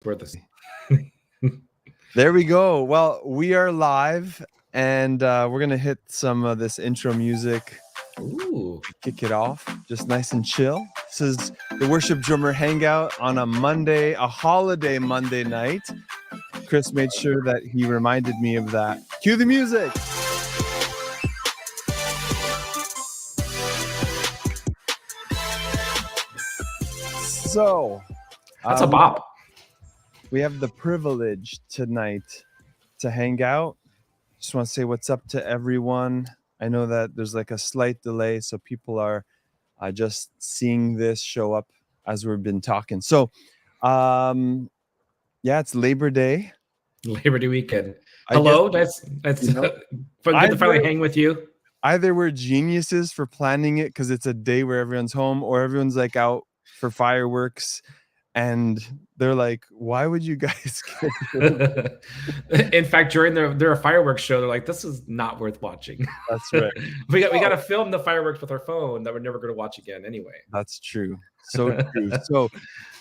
worth this. There we go. Well, we are live, and we're gonna hit some of this intro music. Ooh, Kick it off, just nice and chill. This is the Worship Drummer Hangout on a Monday, a holiday Monday night. Chris made sure that he reminded me of that. Cue the music. So, that's a bop. We have the privilege tonight to hang out. Just want to say what's up to everyone. I know that there's like a slight delay, so people are just seeing this show up as we've been talking. So, yeah, it's Labor Day. Labor Day weekend. Hello, that's good to finally hang with you. Either we're geniuses for planning it because it's a day where everyone's home, or everyone's like out for fireworks. And they're like, why would you guys In fact, during their fireworks show, they're like, this is not worth watching. That's right. we got to film the fireworks with our phone that we're never going to watch again anyway. That's true. So true. So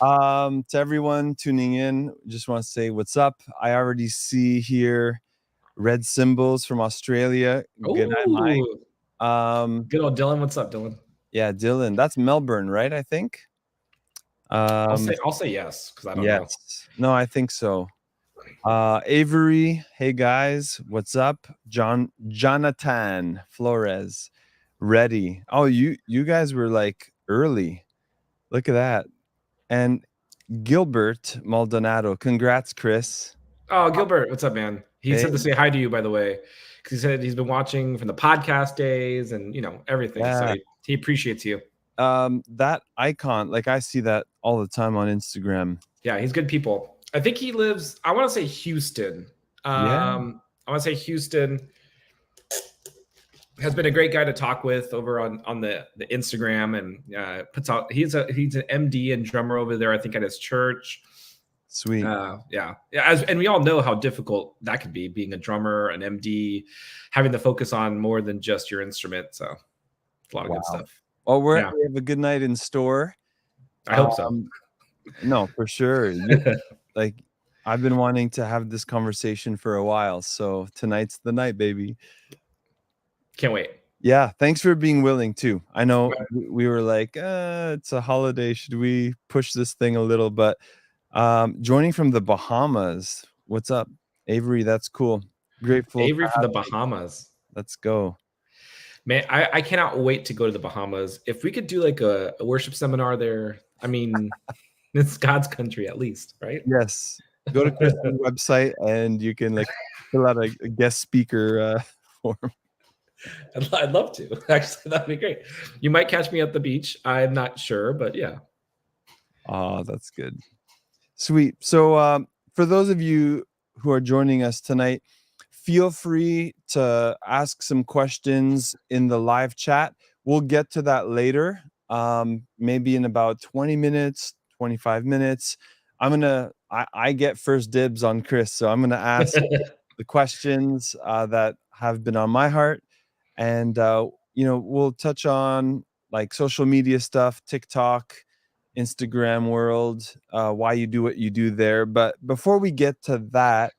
to everyone tuning in, just want to say what's up. I already see here red symbols from Australia. Good night, Mike. Good old Dylan. What's up, Dylan? Yeah, Dylan. That's Melbourne, right? I think. I'll say yes because I don't know. No, I think so. Avery, hey guys, what's up? Jonathan Flores, ready. Oh, you guys were like early. Look at that. And Gilbert Maldonado, congrats, Chris. Oh, Gilbert, what's up, man? He said to say hi to you, by the way, because he said he's been watching from the podcast days and everything. Yeah. So he appreciates you. That icon, like I see that all the time on Instagram. Yeah, he's good people. I think he lives, I want to say Houston. I want to say Houston has been a great guy to talk with over on the Instagram, and puts out, he's an MD and drummer over there, I think at his church. Sweet. And we all know how difficult that could be, being a drummer, an MD, having to focus on more than just your instrument. So a lot of good stuff. Well, we have a good night in store. I hope so. No, for sure. Like, I've been wanting to have this conversation for a while, so tonight's the night, baby. Can't wait. Yeah, thanks for being willing too. I know we were like, it's a holiday. Should we push this thing a little? But joining from the Bahamas. What's up, Avery? That's cool. Grateful. Avery from the Bahamas. Let's go. Man, I cannot wait to go to the Bahamas. If we could do like a worship seminar there, I mean, it's God's country at least, right? Yes. Go to Chris's website and you can like fill out a guest speaker form. I'd love to. Actually, that'd be great. You might catch me at the beach. I'm not sure, but yeah. Oh, that's good. Sweet. So for those of you who are joining us tonight, feel free to ask some questions in the live chat. We'll get to that later, maybe in about 20 minutes, 25 minutes. I get first dibs on Chris, so I'm going to ask the questions that have been on my heart. And, we'll touch on like social media stuff, TikTok, Instagram world, why you do what you do there. But before we get to that,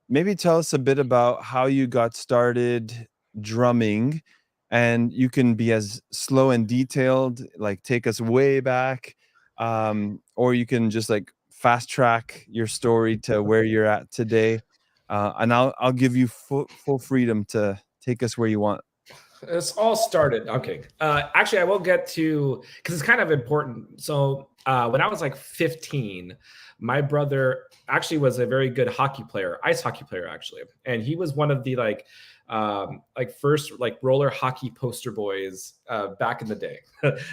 maybe tell us a bit about how you got started drumming, and you can be as slow and detailed, like take us way back, or you can just like fast track your story to where you're at today. And I'll give you full freedom to take us where you want. It's all started. Okay. Actually, I will get to, because it's kind of important. So when I was like 15, my brother actually was a very good hockey player, ice hockey player, actually. And he was one of the first roller hockey poster boys back in the day.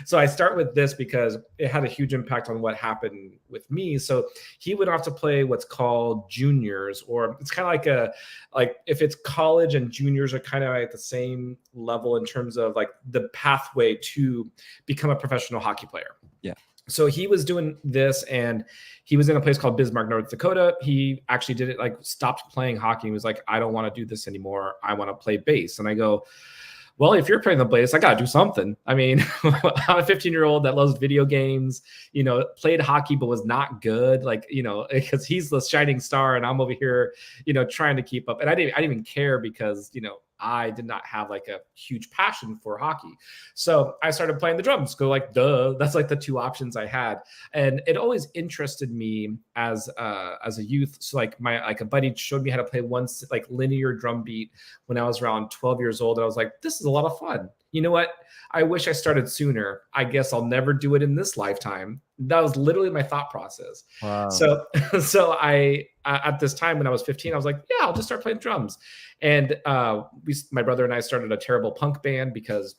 So I start with this because it had a huge impact on what happened with me. So he went off to play what's called juniors, or it's kind of like if it's college and juniors are kind of at the same level in terms of like the pathway to become a professional hockey player. Yeah. So he was doing this, and he was in a place called Bismarck, North Dakota. He actually did it, like stopped playing hockey. He was like, I don't want to do this anymore. I want to play bass. And I go, well, if you're playing the bass, I gotta do something. I mean, I'm a 15-year-old that loves video games, played hockey but was not good, like, because he's the shining star and I'm over here, trying to keep up. And I didn't even care because, I did not have like a huge passion for hockey. So I started playing the drums. Go like, duh, that's like the two options I had. And it always interested me as a youth. So like a buddy showed me how to play one like linear drum beat when I was around 12 years old. And I was like, this is a lot of fun. You know what? I wish I started sooner. I guess I'll never do it in this lifetime. That was literally my thought process. Wow. So I at this time when I was 15, I was like, yeah, I'll just start playing drums. And my brother and I started a terrible punk band because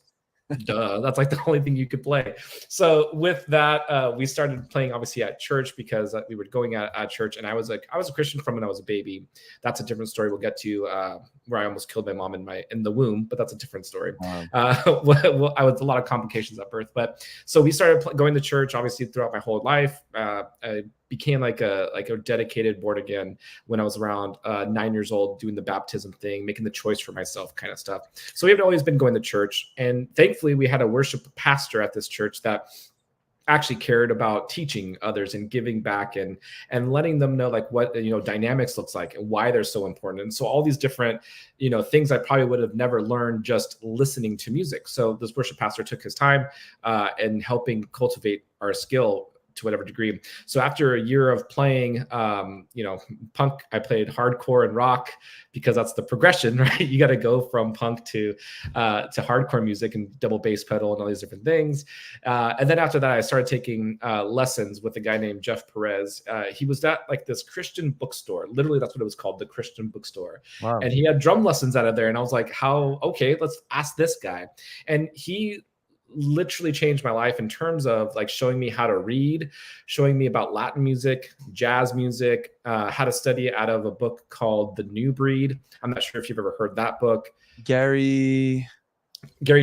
duh, that's like the only thing you could play. So with that, we started playing obviously at church because we were going at church, and I was a Christian from when I was a baby. That's a different story we'll get to, where I almost killed my mom in the womb, but that's a different story. Wow. I was a lot of complications at birth, but so we started going to church obviously throughout my whole life. I became like a dedicated born again when I was around 9 years old, doing the baptism thing, making the choice for myself kind of stuff. So we've always been going to church, and thankfully we had a worship pastor at this church that actually cared about teaching others and giving back and letting them know like what dynamics looks like and why they're so important. And so all these different things I probably would have never learned just listening to music. So this worship pastor took his time in helping cultivate our skill to whatever degree. So after a year of playing, punk, I played hardcore and rock because that's the progression, right? You got to go from punk to hardcore music and double bass pedal and all these different things. And then after that, I started taking lessons with a guy named Jeff Perez. He was at like this Christian bookstore. Literally, that's what it was called, the Christian bookstore. Wow. And he had drum lessons out of there. And I was like, okay, let's ask this guy. And he literally changed my life in terms of like showing me how to read, showing me about Latin music, jazz music, how to study out of a book called The New Breed. I'm not sure if you've ever heard that book. Gary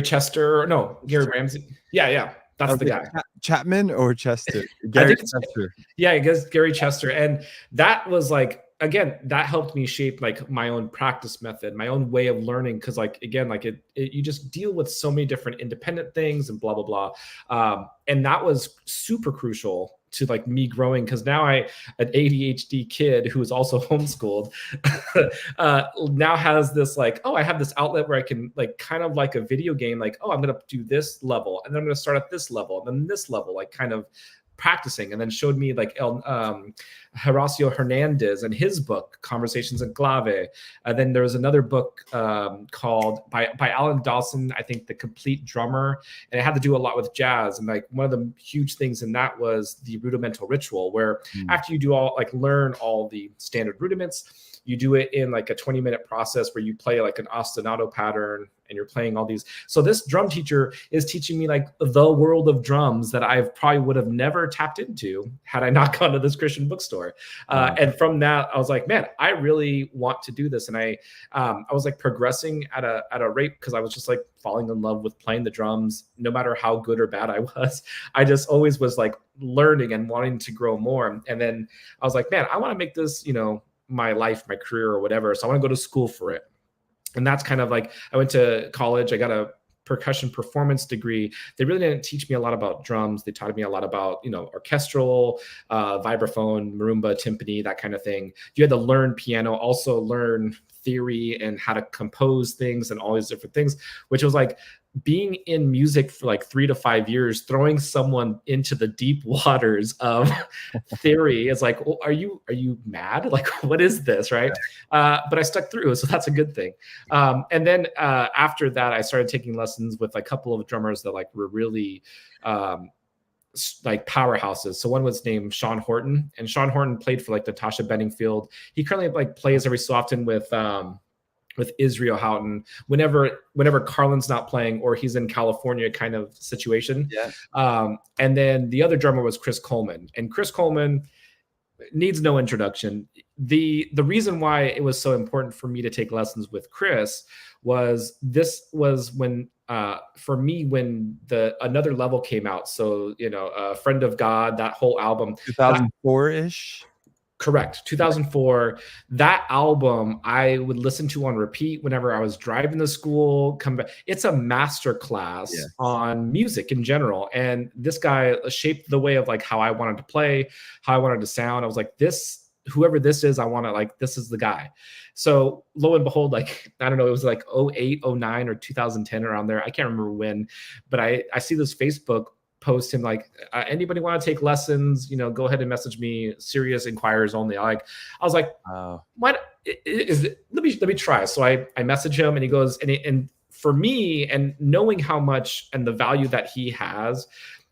Chester. No, Gary Ramsey. Yeah. That's the guy. Chapman or Chester? Gary Chester. Yeah, I guess Gary Chester. And that was like, again, that helped me shape like my own practice method, my own way of learning. Cause like, again, like you just deal with so many different independent things and blah, blah, blah. And that was super crucial to like me growing. Cause now an ADHD kid who is also homeschooled now has this like, I have this outlet where I can like kind of like a video game, like, I'm going to do this level and then I'm going to start at this level and then this level, like kind of practicing. And then showed me like Horacio Hernandez and his book Conversations in Clave. Then there was another book called by Alan Dawson, I think, The Complete Drummer, and it had to do a lot with jazz. And like one of the huge things in that was the rudimental ritual, where after you do learn all the standard rudiments, you do it in like a 20-minute process where you play like an ostinato pattern and you're playing all these. So this drum teacher is teaching me like the world of drums that I probably would have never tapped into had I not gone to this Christian bookstore. And from that, I was like, man, I really want to do this. And I was like progressing at a rate because I was just like falling in love with playing the drums, no matter how good or bad I was. I just always was like learning and wanting to grow more. And then I was like, man, I want to make this, my life, my career or whatever. So I want to go to school for it. And that's kind of like, I went to college, I got a percussion performance degree. They really didn't teach me a lot about drums. They taught me a lot about, orchestral, vibraphone, marimba, timpani, that kind of thing. You had to learn piano, also learn theory and how to compose things and all these different things, which was like being in music for like 3 to 5 years, throwing someone into the deep waters of theory is like, are you mad? Like, what is this? Right. But I stuck through. So that's a good thing. And then after that, I started taking lessons with a couple of drummers that like were really like powerhouses. So one was named Sean Horton, and Sean Horton played for like Natasha Bedingfield. He currently like plays every so often with Israel Houghton whenever Carlin's not playing or he's in California kind of situation. Yeah. And then the other drummer was Chris Coleman, and Chris Coleman needs no introduction. The reason why it was so important for me to take lessons with Chris was when for me when Another Level came out. So Friend of God, that whole album, 2004-ish. Correct. 2004. That album I would listen to on repeat whenever I was driving to school. Come back. It's a master class Yeah. on music in general. And this guy shaped the way of like how I wanted to play, how I wanted to sound. I was like, this, whoever this is, I want to like, this is the guy. So lo and behold, like, I don't know, it was like 08, 09 or 2010 around there. I can't remember when, but I see this Facebook post him like, anybody want to take lessons, you know, go ahead and message me, serious inquirers only. I was like, what is it? Let me try. So I message him and he goes, and for me, and knowing how much and the value that he has,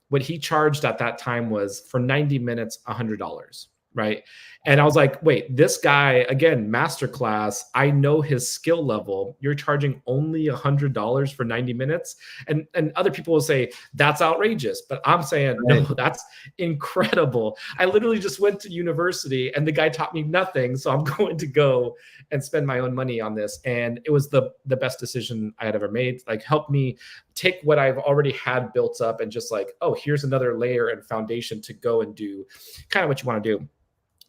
what he charged at that time was for 90 minutes, $100. Right. And I was like, wait, this guy, again, masterclass, I know his skill level. You're charging only $100 for 90 minutes. And other people will say, that's outrageous. But I'm saying, no, that's incredible. I literally just went to university and the guy taught me nothing. So I'm going to go and spend my own money on this. And it was the best decision I had ever made. Like, help me take what I've already had built up and just like, oh, here's another layer and foundation to go and do kind of what you want to do.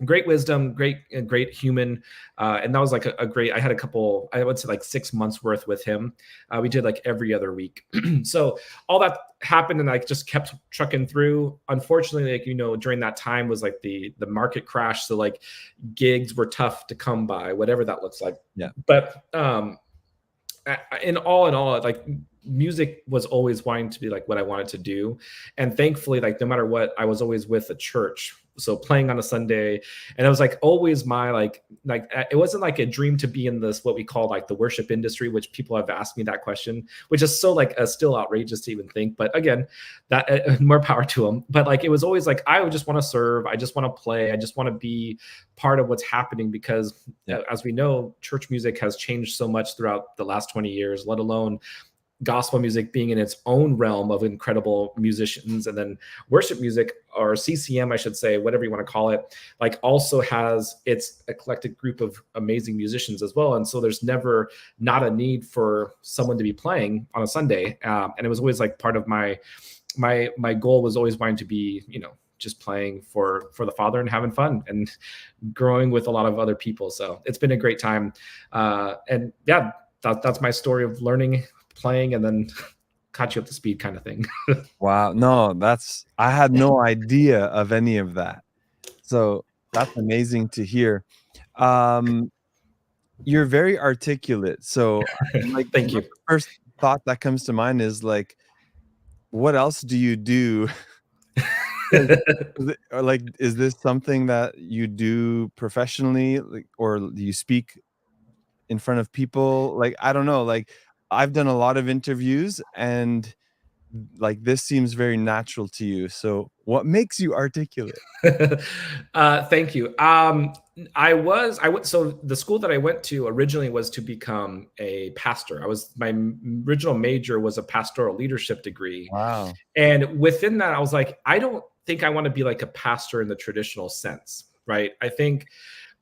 Great wisdom, great human. And that was like a great, I had a couple, I would say like 6 months worth with him. We did like every other week. So all that happened and I just kept trucking through. Unfortunately, like, you know, during that time was like the market crash. So like gigs were tough to come by, whatever that looks like. Yeah. But in all, like music was always wanting to be like what I wanted to do. And thankfully, like no matter what, I was always with a church. So playing on a Sunday, and it was like always my like it wasn't like a dream to be in this what we call like the worship industry, which people have asked me that question, which is so like still outrageous to even think. But again, that more power to them. But like it was always like I would just want to serve, I just want to play, I just want to be part of what's happening because as we know, church music has changed so much throughout the last 20 years, let alone gospel music being in its own realm of incredible musicians, and then worship music, or CCM, I should say, whatever you want to call it, like also has its eclectic group of amazing musicians as well. And so there's never not a need for someone to be playing on a Sunday. And it was always like part of my goal was always wanting to be, you know, just playing for the Father and having fun and growing with a lot of other people. So it's been a great time. And yeah, that's my story of learning, playing, and then caught you up to speed kind of thing. Wow. No, I had no idea of any of that. So that's amazing to hear. You're very articulate. So like, thank you. the first thought that comes to mind is like, what else do you do? Or like, is this something that you do professionally, like, or do you speak in front of people? Like, I don't know, like I've done a lot of interviews and like this seems very natural to you. So what makes you articulate? Thank you. So the school that I went to originally was to become a pastor. My original major was a pastoral leadership degree. Wow. And within that, I was like, I don't think I want to be like a pastor in the traditional sense, right? I think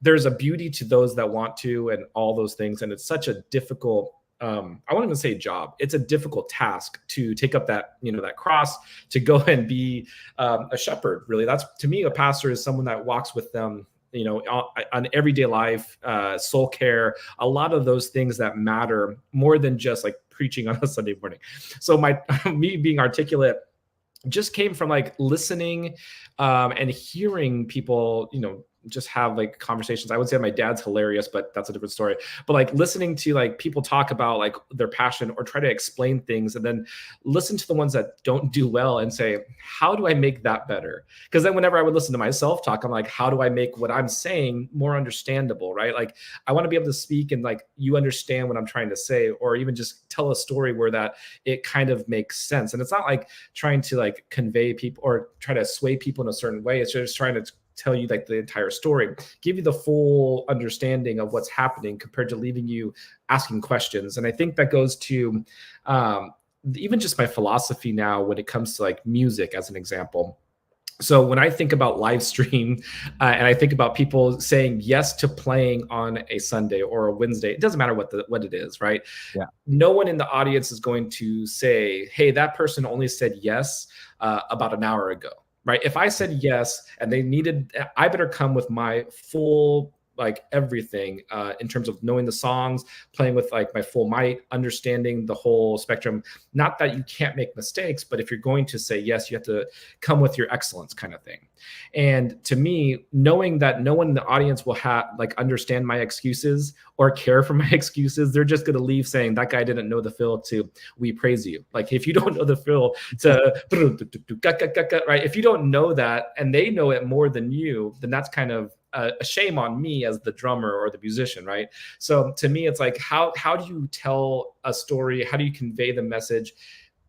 there's a beauty to those that want to, and all those things. And it's such a difficult, I won't even say job. It's a difficult task to take up that, you know, that cross, to go and be a shepherd. Really, that's, to me, a pastor is someone that walks with them, you know, on everyday life, soul care, a lot of those things that matter more than just like preaching on a Sunday morning. So me being articulate just came from like listening and hearing people, you know, just have like conversations. I would say my dad's hilarious, but that's a different story. But like listening to like people talk about like their passion or try to explain things, and then listen to the ones that don't do well and say, how do I make that better? Because then whenever I would listen to myself talk, I'm like, how do I make what I'm saying more understandable, right? Like I want to be able to speak and like you understand what I'm trying to say, or even just tell a story where that it kind of makes sense. And it's not like trying to like convey people or try to sway people in a certain way. It's just trying to tell you like the entire story, give you the full understanding of what's happening compared to leaving you asking questions. And I think that goes to even just my philosophy now when it comes to like music as an example. So when I think about live stream and I think about people saying yes to playing on a Sunday or a Wednesday, it doesn't matter what it is, right? Yeah. No one in the audience is going to say, hey, that person only said yes about an hour ago. right? If I said yes and they needed, I better come with my full, like everything in terms of knowing the songs, playing with like my full might, understanding the whole spectrum. Not that you can't make mistakes, but if you're going to say yes, you have to come with your excellence kind of thing. And to me, knowing that no one in the audience will have like understand my excuses or care for my excuses, they're just going to leave saying that guy didn't know the fill to "We Praise You." Like if you don't know the fill to right, if you don't know that and they know it more than you, then that's kind of a shame on me as the drummer or the musician, right? So to me, it's like how do you tell a story? How do you convey the message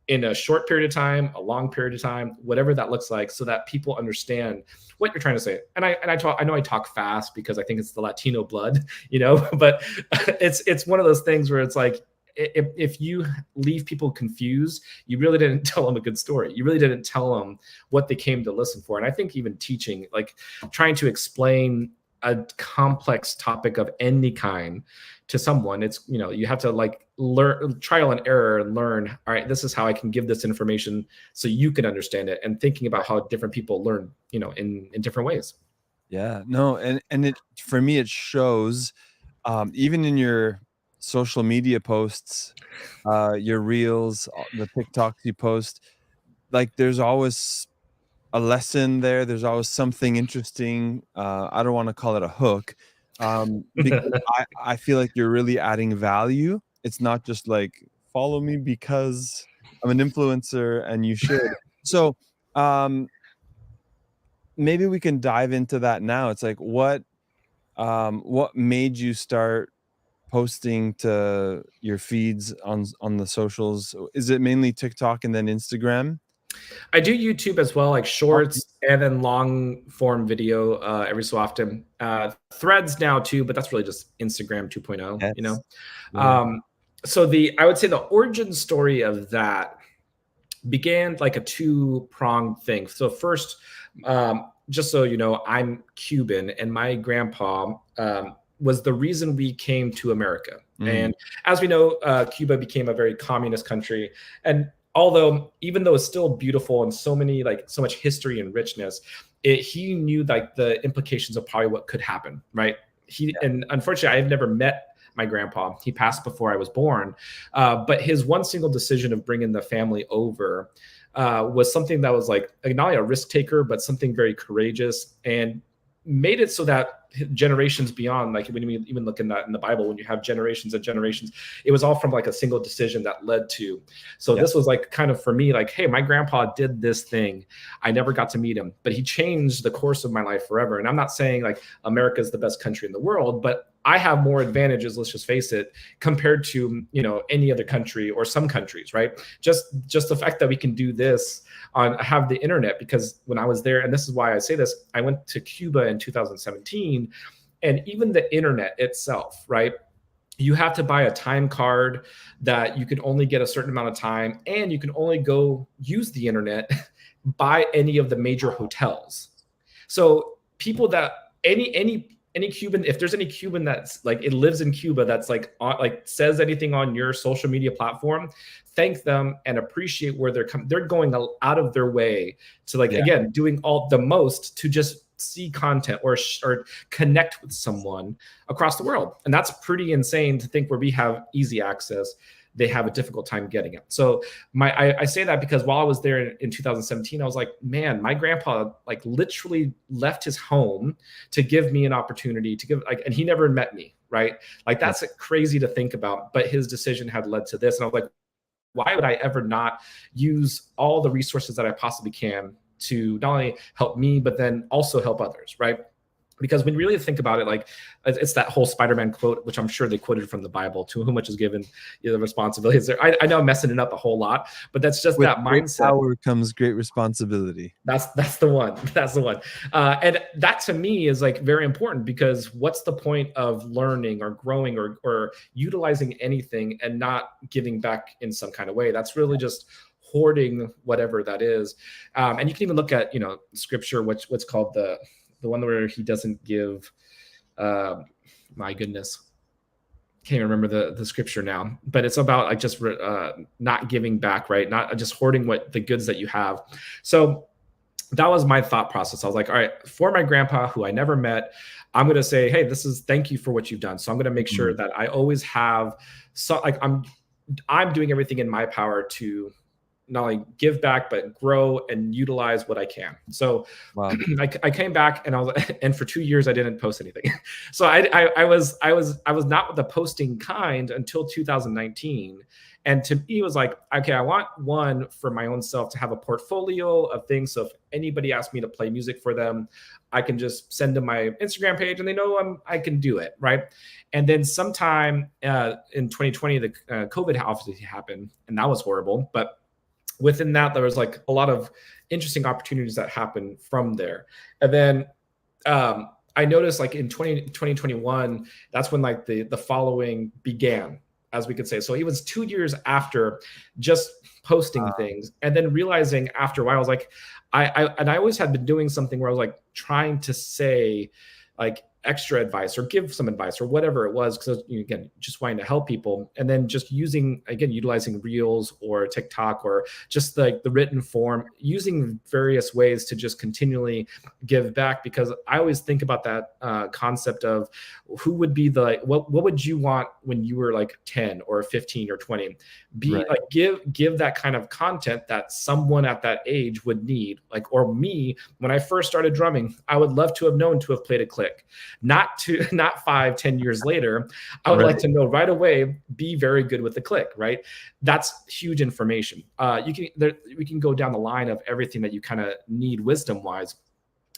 in a short period of time, a long period of time, whatever that looks like, so that people understand what you're trying to say? And I know I talk fast because I think it's the Latino blood, but it's one of those things where it's like, if you leave people confused, you really didn't tell them a good story. You really didn't tell them what they came to listen for. And I think even teaching, like trying to explain a complex topic of any kind to someone, it's, you have to like learn, trial and error, and learn, all right, this is how I can give this information so you can understand it, and thinking about how different people learn, in different ways. Yeah, no. And it, for me, it shows, even in your social media posts, your reels, the TikToks you post, like there's always a lesson there. There's always something interesting. I don't want to call it a hook, because I feel like you're really adding value. It's not just like follow me because I'm an influencer and you should. So maybe we can dive into that now. It's like what made you start posting to your feeds on the socials? Is it mainly TikTok and then Instagram? I do YouTube as well, like shorts and then long form video every so often. Threads now too, but that's really just Instagram 2.0, Yes. Yeah. So I would say the origin story of that began like a two-pronged thing. So first, just so you know, I'm Cuban, and my grandpa was the reason we came to America. And as we know, Cuba became a very communist country. And even though it's still beautiful and so much history and richness, he knew like the implications of probably what could happen, right? And unfortunately, I've never met my grandpa. He passed before I was born. But his one single decision of bringing the family over was something that was like not only a risk taker, but something very courageous, and made it so that generations beyond, like when you even look in that in the Bible, when you have generations and generations, it was all from like a single decision that led to. So this was like kind of for me, like, hey, my grandpa did this thing. I never got to meet him, but he changed the course of my life forever. And I'm not saying like America is the best country in the world, but I have more advantages, let's just face it, compared to, any other country or some countries, right? Just the fact that we can do this have the internet, because when I was there, and this is why I say this, I went to Cuba in 2017, and even the internet itself, right? You have to buy a time card that you can only get a certain amount of time, and you can only go use the internet by any of the major hotels. So people that any Cuban, if there's any Cuban that's like, it lives in Cuba, that's like says anything on your social media platform, thank them and appreciate where they're going out of their way to like, again, doing all the most to just see content or connect with someone across the world. And that's pretty insane to think, where we have easy access, they have a difficult time getting it. So I say that because while I was there in 2017, I was like, man, my grandpa like literally left his home to give me an opportunity to give, like, and he never met me, right? Like that's crazy to think about, but his decision had led to this. And I was like, why would I ever not use all the resources that I possibly can to not only help me, but then also help others, right? Because when you really think about it, like it's that whole Spider-Man quote, which I'm sure they quoted from the Bible, to whom much is given, the responsibility is there. I know I'm messing it up a whole lot, but that's just that mindset. With power comes great responsibility. That's the one. That's the one. And that to me is like very important, because what's the point of learning or growing or utilizing anything and not giving back in some kind of way? That's really just hoarding whatever that is. And you can even look at, scripture, what's called the one where he doesn't give, my goodness, can't remember the scripture now, but it's about like just not giving back, right? Not just hoarding the goods that you have. So that was my thought process. I was like, all right, for my grandpa who I never met, I'm going to say, hey, thank you for what you've done. So I'm going to make sure that I always have, so like I'm doing everything in my power to not only give back, but grow and utilize what I can. So Wow. I came back and and for 2 years I didn't post anything. So I was not the posting kind until 2019. And to me, it was like, okay, I want one for my own self to have a portfolio of things. So if anybody asks me to play music for them, I can just send them my Instagram page and they know I can do it, right? And then sometime in 2020, the COVID obviously happened, and that was horrible. But within that, there was like a lot of interesting opportunities that happened from there. And then I noticed like in 2021, that's when like the following began, as we could say. So it was 2 years after just posting things, and then realizing after a while, I was like, I always had been doing something where I was like trying to say like extra advice or give some advice or whatever it was, because again, just wanting to help people, and then just utilizing reels or TikTok or just like the written form, using various ways to just continually give back. Because I always think about that concept of who would be what would you want when you were like 10 or 15 or 20? Like give that kind of content that someone at that age would need. Like, or me, when I first started drumming, I would love to have known to have played a click. Not 5-10 years later. I would like to know right away, be very good with the click, right? That's huge information. We can go down the line of everything that you kind of need wisdom wise.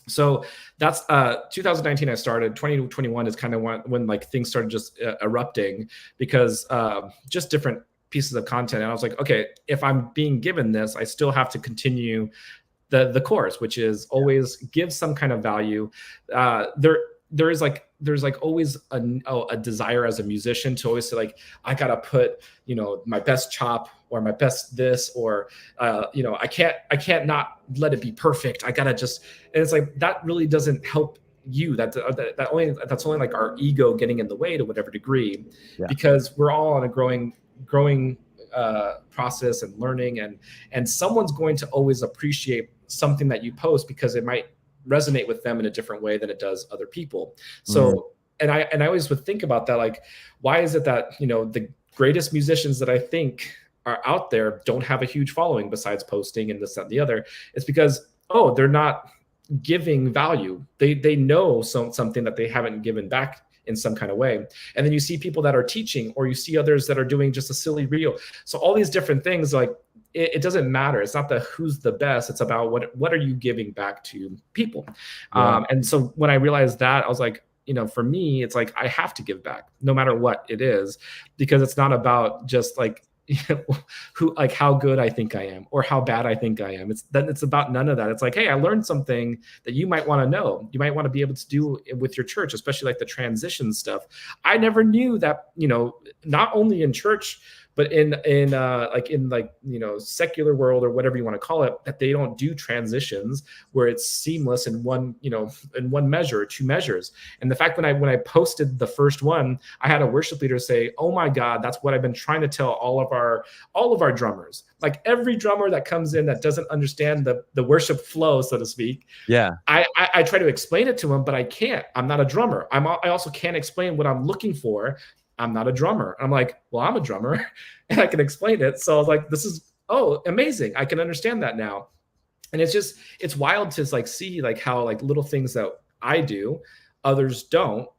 So that's 2019 I started. 2021 is kind of when like things started just erupting, because just different pieces of content. And I was like, okay, if I'm being given this, I still have to continue the course, which is always give some kind of value. There's always a desire as a musician to always say like, I gotta put, my best chop or my best this, or I can't not let it be perfect. I gotta just, and it's like, that really doesn't help you. That's only like our ego getting in the way to whatever degree, because we're all on a growing process and learning, and someone's going to always appreciate something that you post because it might resonate with them in a different way than it does other people. So, and I always would think about that, like, why is it that, the greatest musicians that I think are out there don't have a huge following besides posting and this, that, and the other? It's because, they're not giving value. They know something that they haven't given back in some kind of way. And then you see people that are teaching, or you see others that are doing just a silly reel. So all these different things, like, it doesn't matter. It's not the who's the best. It's about what are you giving back to people. And so when I realized that, I was like, for me, it's like I have to give back no matter what it is, because it's not about just like how good I think I am or how bad I think I am. It's about none of that. It's like, hey, I learned something that you might want to know. You might want to be able to do with your church, especially like the transition stuff. I never knew that, not only in church, but in secular world or whatever you want to call it, that they don't do transitions where it's seamless in one measure, 2 measures. And the fact when I posted the first one, I had a worship leader say, "Oh my God, that's what I've been trying to tell all of our drummers." Like every drummer that comes in that doesn't understand the worship flow, so to speak. Yeah. I try to explain it to him, but I can't. I'm not a drummer. I also can't explain what I'm looking for. I'm not a drummer. I'm like, well, I'm a drummer and I can explain it. So I was like, this is, amazing. I can understand that now. And it's wild to like see like how like little things that I do, others don't.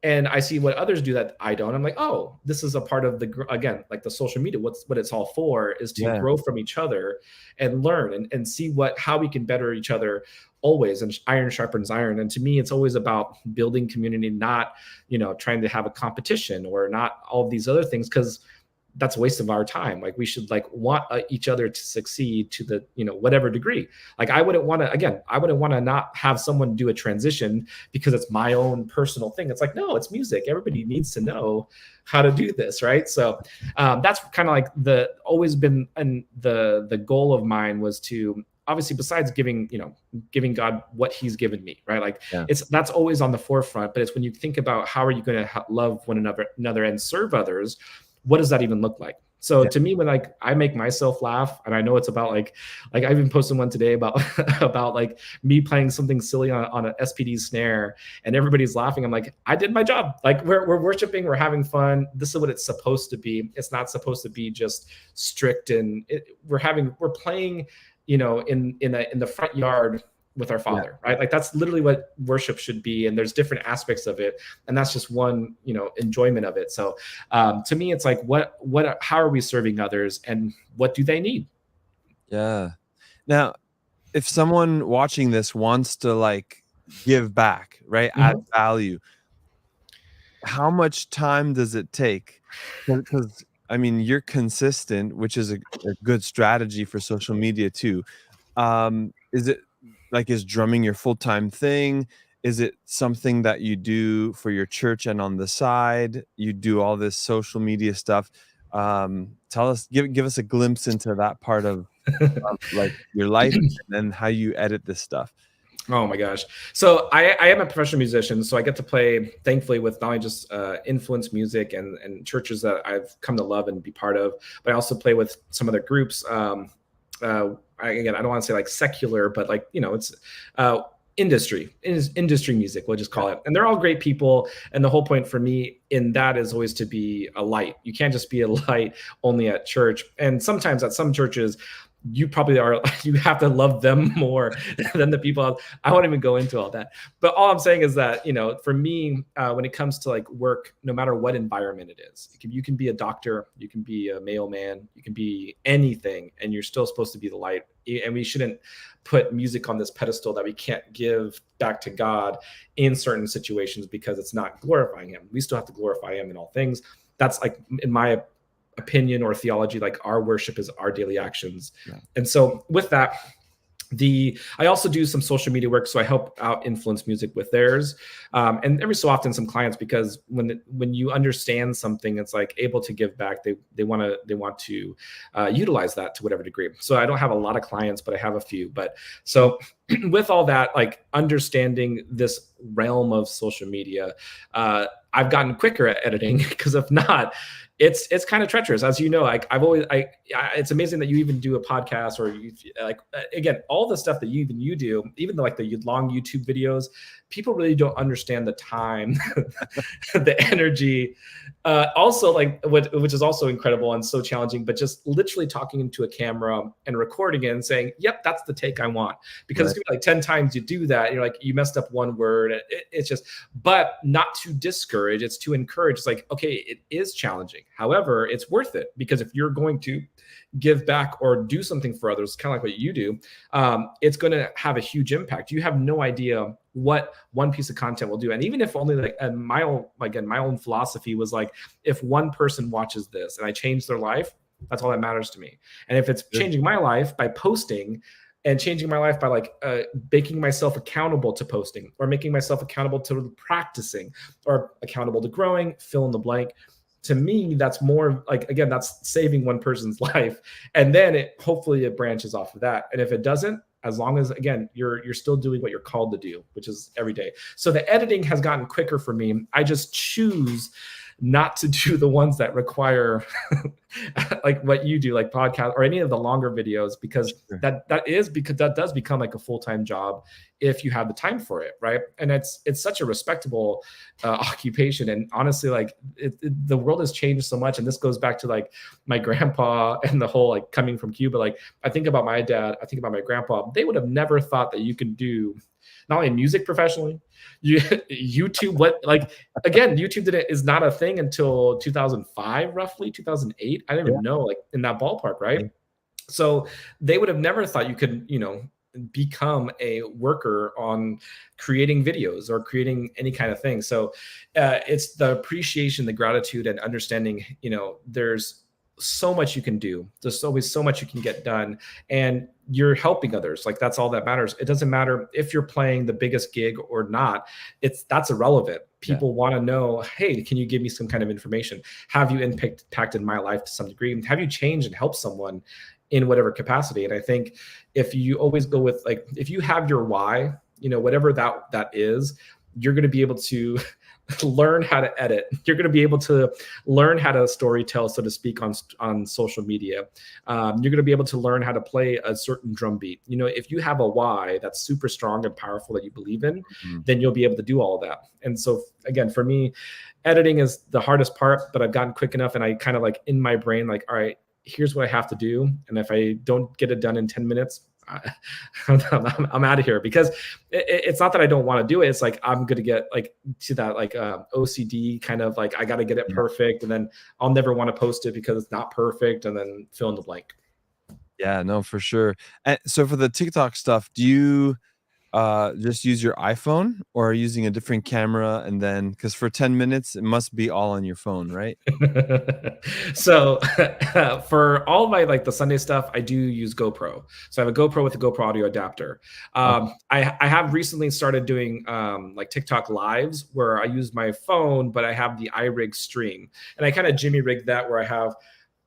And I see what others do that I don't. I'm like, oh, this is a part of again, like the social media, what it's all for is to grow from each other and learn and see how we can better each other always. And iron sharpens iron. And to me, it's always about building community, not, trying to have a competition or not all of these other things, because that's a waste of our time. Like we should like want each other to succeed to the, whatever degree. Like I wouldn't want to not have someone do a transition because it's my own personal thing. It's like, no, it's music. Everybody needs to know how to do this. Right. So that's kind of like always been, and the goal of mine was to, obviously, besides giving God what he's given me, right? Like that's always on the forefront, but it's when you think about how are you going to love one another and serve others, what does that even look like? So Yeah. to me, when like I make myself laugh, and I know it's about like I even posted one today about about like me playing something silly on an SPD snare, and everybody's laughing. I'm like, I did my job. Like we're worshiping, we're having fun. This is what it's supposed to be. It's not supposed to be just strict, and we're playing, you know, in the front yard with our Father, right? Like that's literally what worship should be. And there's different aspects of it, and that's just one, you know, enjoyment of it. So to me, it's like how are we serving others, and what do they need? Yeah. Now, if someone watching this wants to like give back, right, add value, how much time does it take? Because I mean, you're consistent, which is a good strategy for social media too. Is it like, is drumming your full-time thing? Is it something that you do for your church and on the side? You do all this social media stuff. Tell us, give us a glimpse into that part of like your life, and then how you edit this stuff. Oh my gosh. So I am a professional musician, so I get to play, thankfully, with not only just influence music and churches that I've come to love and be part of, but I also play with some other groups. Again, I don't want to say like secular, but like, you know, it's industry music, we'll just call it. And they're all great people. And the whole point for me in that is always to be a light. You can't just be a light only at church. And sometimes at some churches, you probably are, you have to love them more than the people. I won't even go into all that. But all I'm saying is that, you know, for me, when it comes to like work, no matter what environment it is, you can be a doctor, you can be a mailman, you can be anything, and you're still supposed to be the light. And we shouldn't put music on this pedestal that we can't give back to God in certain situations because it's not glorifying him. We still have to glorify him in all things. That's like, in my opinion or theology, like our worship is our daily actions. And so with that, I also do some social media work, so I help out Influence Music with theirs, and every so often some clients, because when you understand something, it's like able to give back. They want to utilize that to whatever degree. So I don't have a lot of clients, but I have a few. But so with all that, like understanding this realm of social media, I've gotten quicker at editing, because if not, it's kind of treacherous, as you know. Like it's amazing that you even do a podcast, or you like, again, all the stuff that you do, even like the long YouTube videos, people really don't understand the time, the energy, also like which is also incredible and so challenging, but just literally talking into a camera and recording it and saying, yep, that's the take I want, because it's gonna be like 10 times you do that, you're like, you messed up one word. It's just, but not to discourage, it's to encourage. It's like, okay, it is challenging. However, it's worth it, because if you're going to give back or do something for others, kind of like what you do, it's going to have a huge impact. You have no idea what one piece of content will do. And even if only like, my own philosophy was like, if one person watches this and I change their life, that's all that matters to me. And if it's changing my life by posting, and changing my life by like making myself accountable to posting, or making myself accountable to practicing, or accountable to growing, fill in the blank. To me, that's more like, again, that's saving one person's life. And then hopefully it branches off of that. And if it doesn't, as long as, again, you're still doing what you're called to do, which is every day. So the editing has gotten quicker for me. I just choose not to do the ones that require like what you do, like podcast or any of the longer videos, because that does become like a full-time job if you have the time for it, right? And it's such a respectable occupation. And honestly, like the world has changed so much. And this goes back to like my grandpa and the whole like coming from Cuba. Like I think about my dad, I think about my grandpa. They would have never thought that you can do not only music professionally, YouTube, what, like, again, YouTube is not a thing until 2005, roughly 2008. I didn't even know, like in that ballpark, right? So they would have never thought you could, you know, become a worker on creating videos or creating any kind of thing. So it's the appreciation, the gratitude, and understanding, you know, there's so much you can do. There's always so much you can get done, and you're helping others. Like that's all that matters. It doesn't matter if you're playing the biggest gig or not. That's irrelevant. People want to know, hey, can you give me some kind of information? Have you impacted my life to some degree? Have you changed and helped someone in whatever capacity? And I think if you always go with, like, if you have your why, you know, whatever that is, you're going to be able to learn how to edit. You're going to be able to learn how to storytell, so to speak, on social media. You're going to be able to learn how to play a certain drum beat. You know, if you have a why that's super strong and powerful that you believe in, then you'll be able to do all of that. And so again, for me, editing is the hardest part, but I've gotten quick enough, and I kind of like in my brain, like, all right, here's what I have to do. And if I don't get it done in 10 minutes, I'm out of here, because it's not that I don't want to do it. It's like, I'm going to get like to that like OCD kind of like, I got to get it perfect. And then I'll never want to post it because it's not perfect. And then fill in the blank. Yeah, no, for sure. And so for the TikTok stuff, do you just use your iPhone, or are you using a different camera? And then, because for 10 minutes, it must be all on your phone, right? So for all of my like the Sunday stuff, I do use GoPro. So I have a GoPro with a GoPro audio adapter. I have recently started doing like TikTok lives where I use my phone, but I have the iRig stream, and I kind of jimmy rig that where I have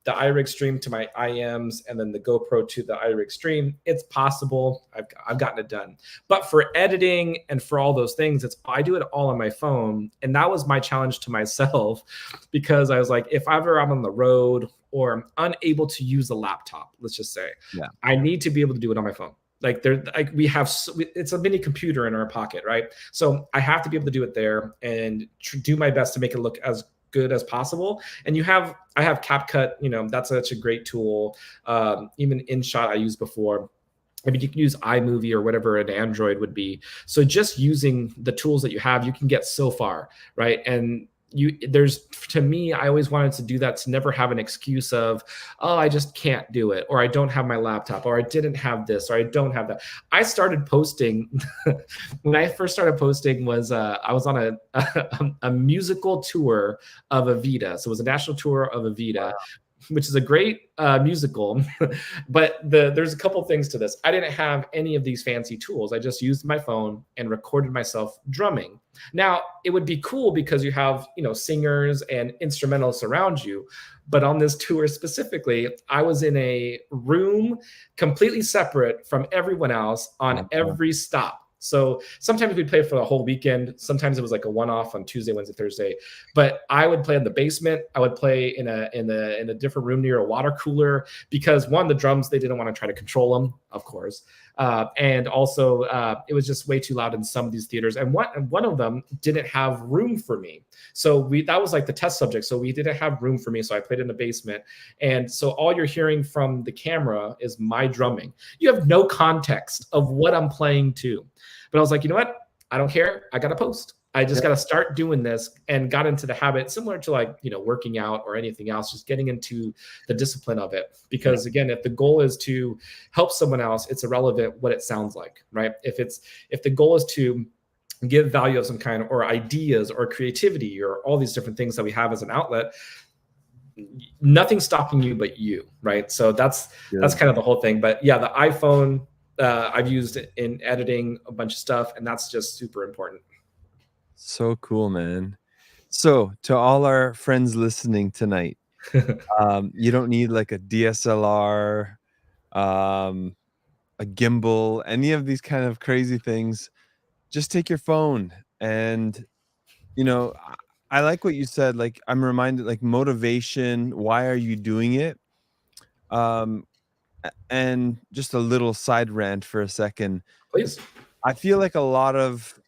the iRig stream to my IMs and then the GoPro to the iRig stream. It's possible. I've gotten it done. But for editing and for all those things, I do it all on my phone. And that was my challenge to myself, because I was like, if ever I'm on the road or I'm unable to use a laptop, let's just say, I need to be able to do it on my phone. Like it's a mini computer in our pocket, right? So I have to be able to do it there and do my best to make it look as good as possible. And I have CapCut, you know, that's such a great tool. Even InShot I used before. I mean, you can use iMovie or whatever an Android would be. So just using the tools that you have, you can get so far, right? And to me, I always wanted to do that, to never have an excuse of, oh, I just can't do it, or I don't have my laptop, or I didn't have this, or I don't have that. I started posting when I first started posting was I was on a musical tour of Evita. So it was a national tour of Evita, which is a great musical. But there's a couple things to this. I didn't have any of these fancy tools. I just used my phone and recorded myself drumming. Now, it would be cool because you have, you know, singers and instrumentalists around you. But on this tour specifically, I was in a room completely separate from everyone else on every stop. So sometimes we'd play for the whole weekend. Sometimes it was like a one-off on Tuesday, Wednesday, Thursday. But I would play in the basement. I would play in a different room near a water cooler, because one, the drums, they didn't want to try to control them, of course. And also it was just way too loud in some of these theaters. And one of them didn't have room for me. So that was like the test subject. So we didn't have room for me. So I played in the basement. And so all you're hearing from the camera is my drumming. You have no context of what I'm playing to. But I was like, you know what? I don't care. I got to post. I just got to start doing this, and got into the habit, similar to like, you know, working out or anything else, just getting into the discipline of it. Because again, if the goal is to help someone else, it's irrelevant what it sounds like, right? If the goal is to give value of some kind, or ideas or creativity or all these different things that we have as an outlet, nothing's stopping you but you, right? So that's kind of the whole thing. But yeah, the iPhone, I've used it in editing a bunch of stuff, and that's just super important. So cool, man. So to all our friends listening tonight, you don't need like a DSLR, a gimbal, any of these kind of crazy things. Just take your phone. And, you know, I like what you said. Like, I'm reminded, like, motivation. Why are you doing it? And just a little side rant for a second. Please. I feel like a lot of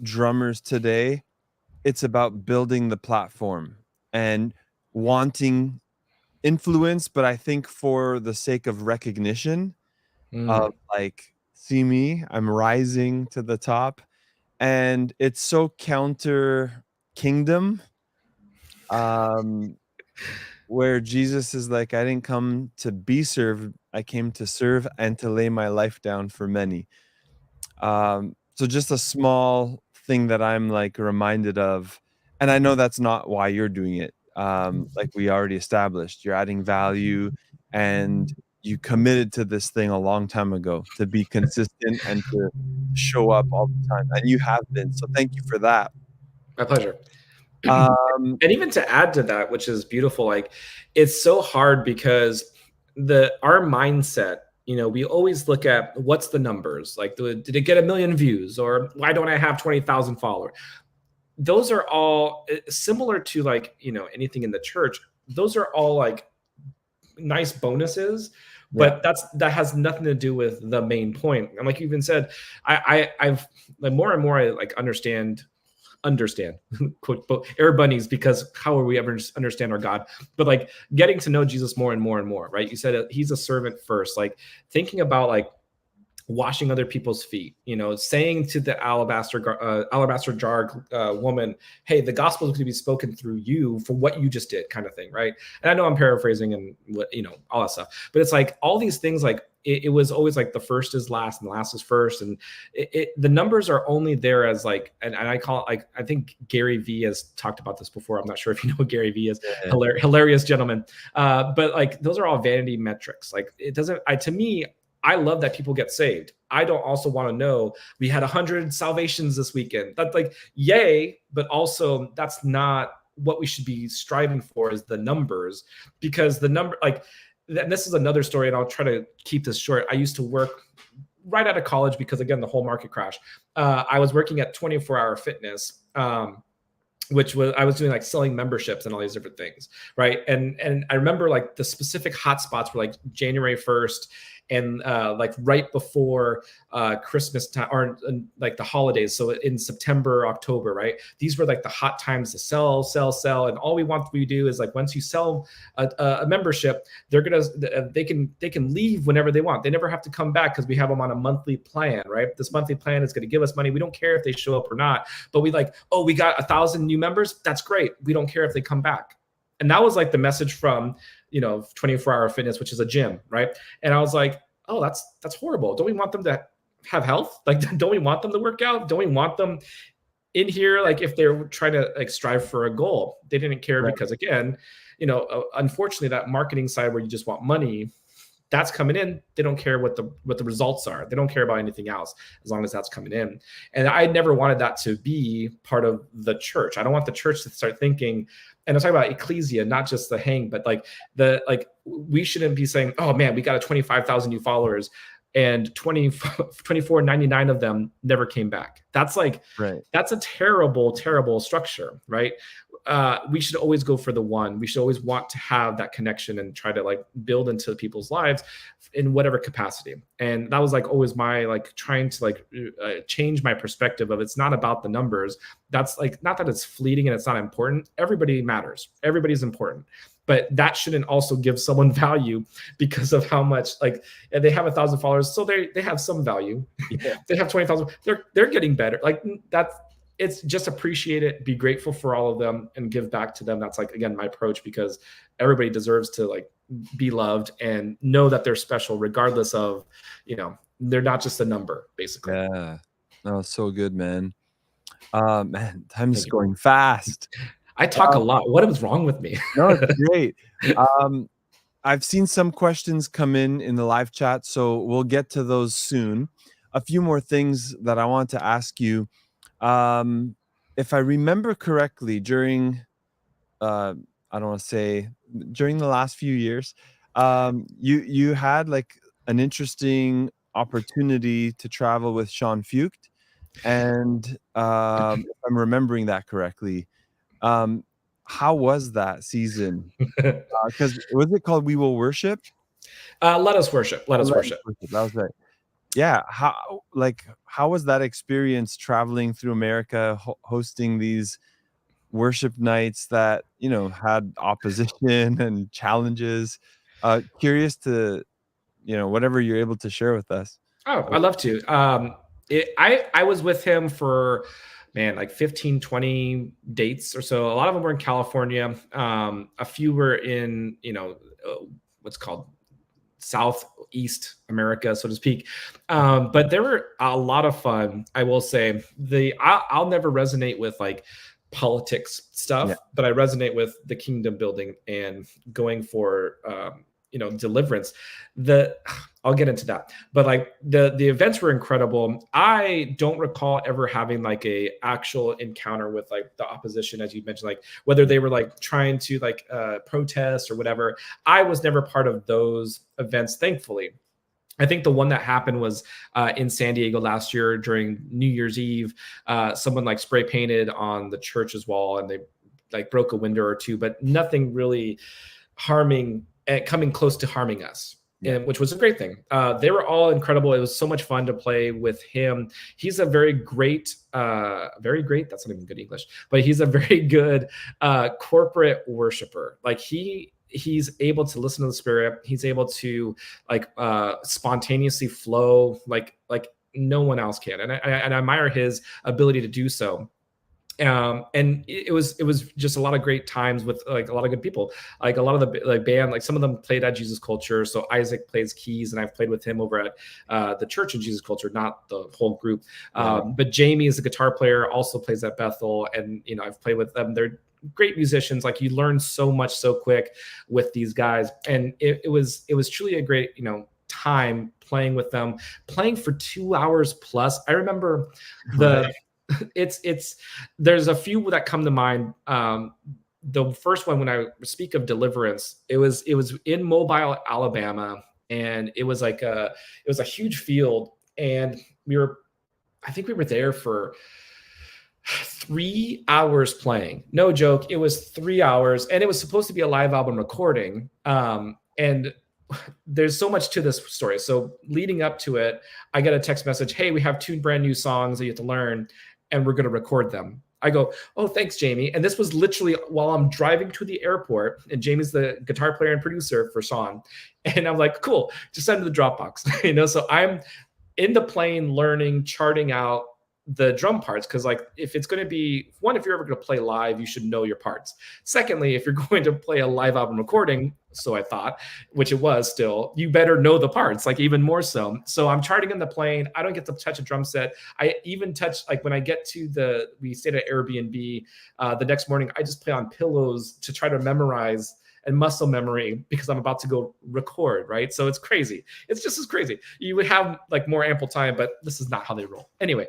drummers today, it's about building the platform and wanting influence, but I think for the sake of recognition, of like, see me, I'm rising to the top. And it's so counter kingdom, where Jesus is like, I didn't come to be served, I came to serve and to lay my life down for many. So just a small thing that I'm like reminded of, and I know that's not why you're doing it. Like we already established, you're adding value, and you committed to this thing a long time ago to be consistent and to show up all the time, and you have been. So thank you for that. My pleasure. And even to add to that, which is beautiful, like it's so hard because our mindset, you know, we always look at what's the numbers, like did it get 1 million views, or why don't I have 20,000 followers? those are all similar to like, you know, anything in the church. Those are all like nice bonuses, but that has nothing to do with the main point. And like you even said, I've like more and more I like understand quote air bunnies, because how will we ever understand our God? But like getting to know Jesus more and more and more, right? You said he's a servant first, like thinking about like washing other people's feet, you know, saying to the alabaster jar woman, hey, the gospel is going to be spoken through you for what you just did, kind of thing, right? And I know I'm paraphrasing and what, you know, all that stuff, but it's like all these things, like it was always like the first is last and the last is first, and the numbers are only there as like, and I call it like, I think Gary V has talked about this before. I'm not sure if you know what Gary V is. Hilarious gentleman, but like those are all vanity metrics. Like it doesn't, to me, I love that people get saved. I don't also want to know we had 100 salvations this weekend. That's like, yay, but also that's not what we should be striving for, is the numbers, because the number, like, and this is another story, and I'll try to keep this short. I used to work right out of college because, again, the whole market crash. I was working at 24-hour fitness, which was, I was doing like selling memberships and all these different things, right? And I remember like the specific hotspots were like January 1st and like right before Christmas time, or like the holidays. So in September, October, right? These were like the hot times to sell. And all we want to do is like, once you sell a membership, they can leave whenever they want. They never have to come back because we have them on a monthly plan, right? This monthly plan is going to give us money. We don't care if they show up or not, but we like, oh, we got 1,000 new members. That's great. We don't care if they come back. And that was like the message from, you know, 24-hour fitness, which is a gym, right? And I was like, oh, that's horrible. Don't we want them to have health? Like, don't we want them to work out? Don't we want them in here? Like, if they're trying to like strive for a goal, they didn't care, right? Because again, you know, unfortunately, that marketing side where you just want money, that's coming in. They don't care what the results are. They don't care about anything else as long as that's coming in. And I never wanted that to be part of the church. I don't want the church to start thinking, and I'm talking about ecclesia, not just the hang, but like we shouldn't be saying, oh man, we got a 25,000 new followers and 24.99 of them never came back. That's like, right. That's a terrible, terrible structure, right? We should always go for the one. We should always want to have that connection and try to like build into people's lives in whatever capacity. And that was like always my like trying to like change my perspective of, it's not about the numbers. That's like, not that it's fleeting and it's not important. Everybody matters. Everybody's important. But that shouldn't also give someone value because of how much, like, they have 1,000 followers, so they have some value. Yeah. They have 20,000. They're getting better. Like it's just appreciate it, be grateful for all of them, and give back to them. That's like, again, my approach, because everybody deserves to like be loved and know that they're special, regardless of, you know, they're not just a number, basically. Yeah, no, so good, man. Man, time's going fast. I talk a lot. What is wrong with me? No, it's great. I've seen some questions come in the live chat, so we'll get to those soon. A few more things that I want to ask you. If I remember correctly, during I don't want to say during the last few years, you had like an interesting opportunity to travel with Sean Fucht, and if I'm remembering that correctly, how was that season? Because was it called We Will Worship? Let Us Worship. Let Us Worship. That was right. Yeah. How was that experience traveling through America, hosting these worship nights that, you know, had opposition and challenges? Curious to, you know, whatever you're able to share with us. Oh, I'd love to. I was with him for, man, like 15, 20 dates or so. A lot of them were in California. A few were in, you know, what's called Southeast America, so to speak. But there were a lot of fun. I will say I'll never resonate with like politics stuff, but I resonate with the kingdom building and going for, you know, deliverance. I'll get into that, but like the events were incredible. I don't recall ever having like a actual encounter with like the opposition, as you mentioned, like whether they were like trying to like protest or whatever. I was never part of those events, thankfully. I think the one that happened was in San Diego last year during New Year's Eve. Someone like spray painted on the church's wall, and they like broke a window or two, but nothing really harming and coming close to harming us. Yeah. And, which was a great thing. They were all incredible. It was so much fun to play with him. He's a very great, that's not even good English, but he's a very good corporate worshiper. Like he's able to listen to the Spirit. He's able to like spontaneously flow like no one else can. And I admire his ability to do so. And it was just a lot of great times with like a lot of good people, like a lot of the like band, like some of them played at Jesus Culture. So Isaac plays keys, and I've played with him over at the church in Jesus Culture, not the whole group. But Jamie is the guitar player, also plays at Bethel, and you know I've played with them. They're great musicians. Like you learn so much so quick with these guys, and it was truly a great time playing with them, playing for 2 hours plus. I remember the. There's a few that come to mind. The first one, when I speak of deliverance, it was in Mobile, Alabama, and it was a huge field, and I think we were there for 3 hours playing. No joke. It was 3 hours, and it was supposed to be a live album recording. And there's so much to this story. So leading up to it, I get a text message, hey, we have 2 brand new songs that you have to learn, and we're going to record them. I go, oh, thanks, Jamie. And this was literally while I'm driving to the airport, and Jamie's the guitar player and producer for Sean. And I'm like, cool, just send to the Dropbox. So I'm in the plane learning, charting out the drum parts, because like if it's going to be one, if you're ever going to play live, you should know your parts. Secondly, if you're going to play a live album recording, so I thought, which it was still, you better know the parts, like even more so. So I'm charting in the plane. I don't get to touch a drum set. I even touch, like when I get to we stayed at Airbnb the next morning, I just play on pillows to try to memorize and muscle memory, because I'm about to go record, right? So it's crazy. It's just as crazy. You would have like more ample time, but this is not how they roll. Anyway,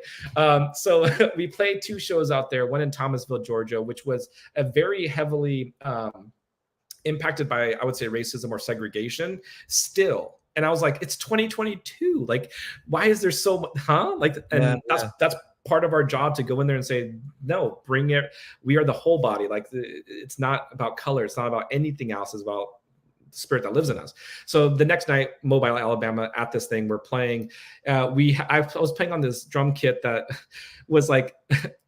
so we played 2 shows out there, one in Thomasville, Georgia, which was a very heavily impacted by, I would say, racism or segregation still. And I was like, it's 2022. Like, why is there so much, Like, and that's part of our job, to go in there and say, no, bring it. We are the whole body. Like, it's not about color. It's not about anything else. It's about the Spirit that lives in us. So the next night, Mobile, Alabama, at this thing, we're playing. I was playing on this drum kit that was like,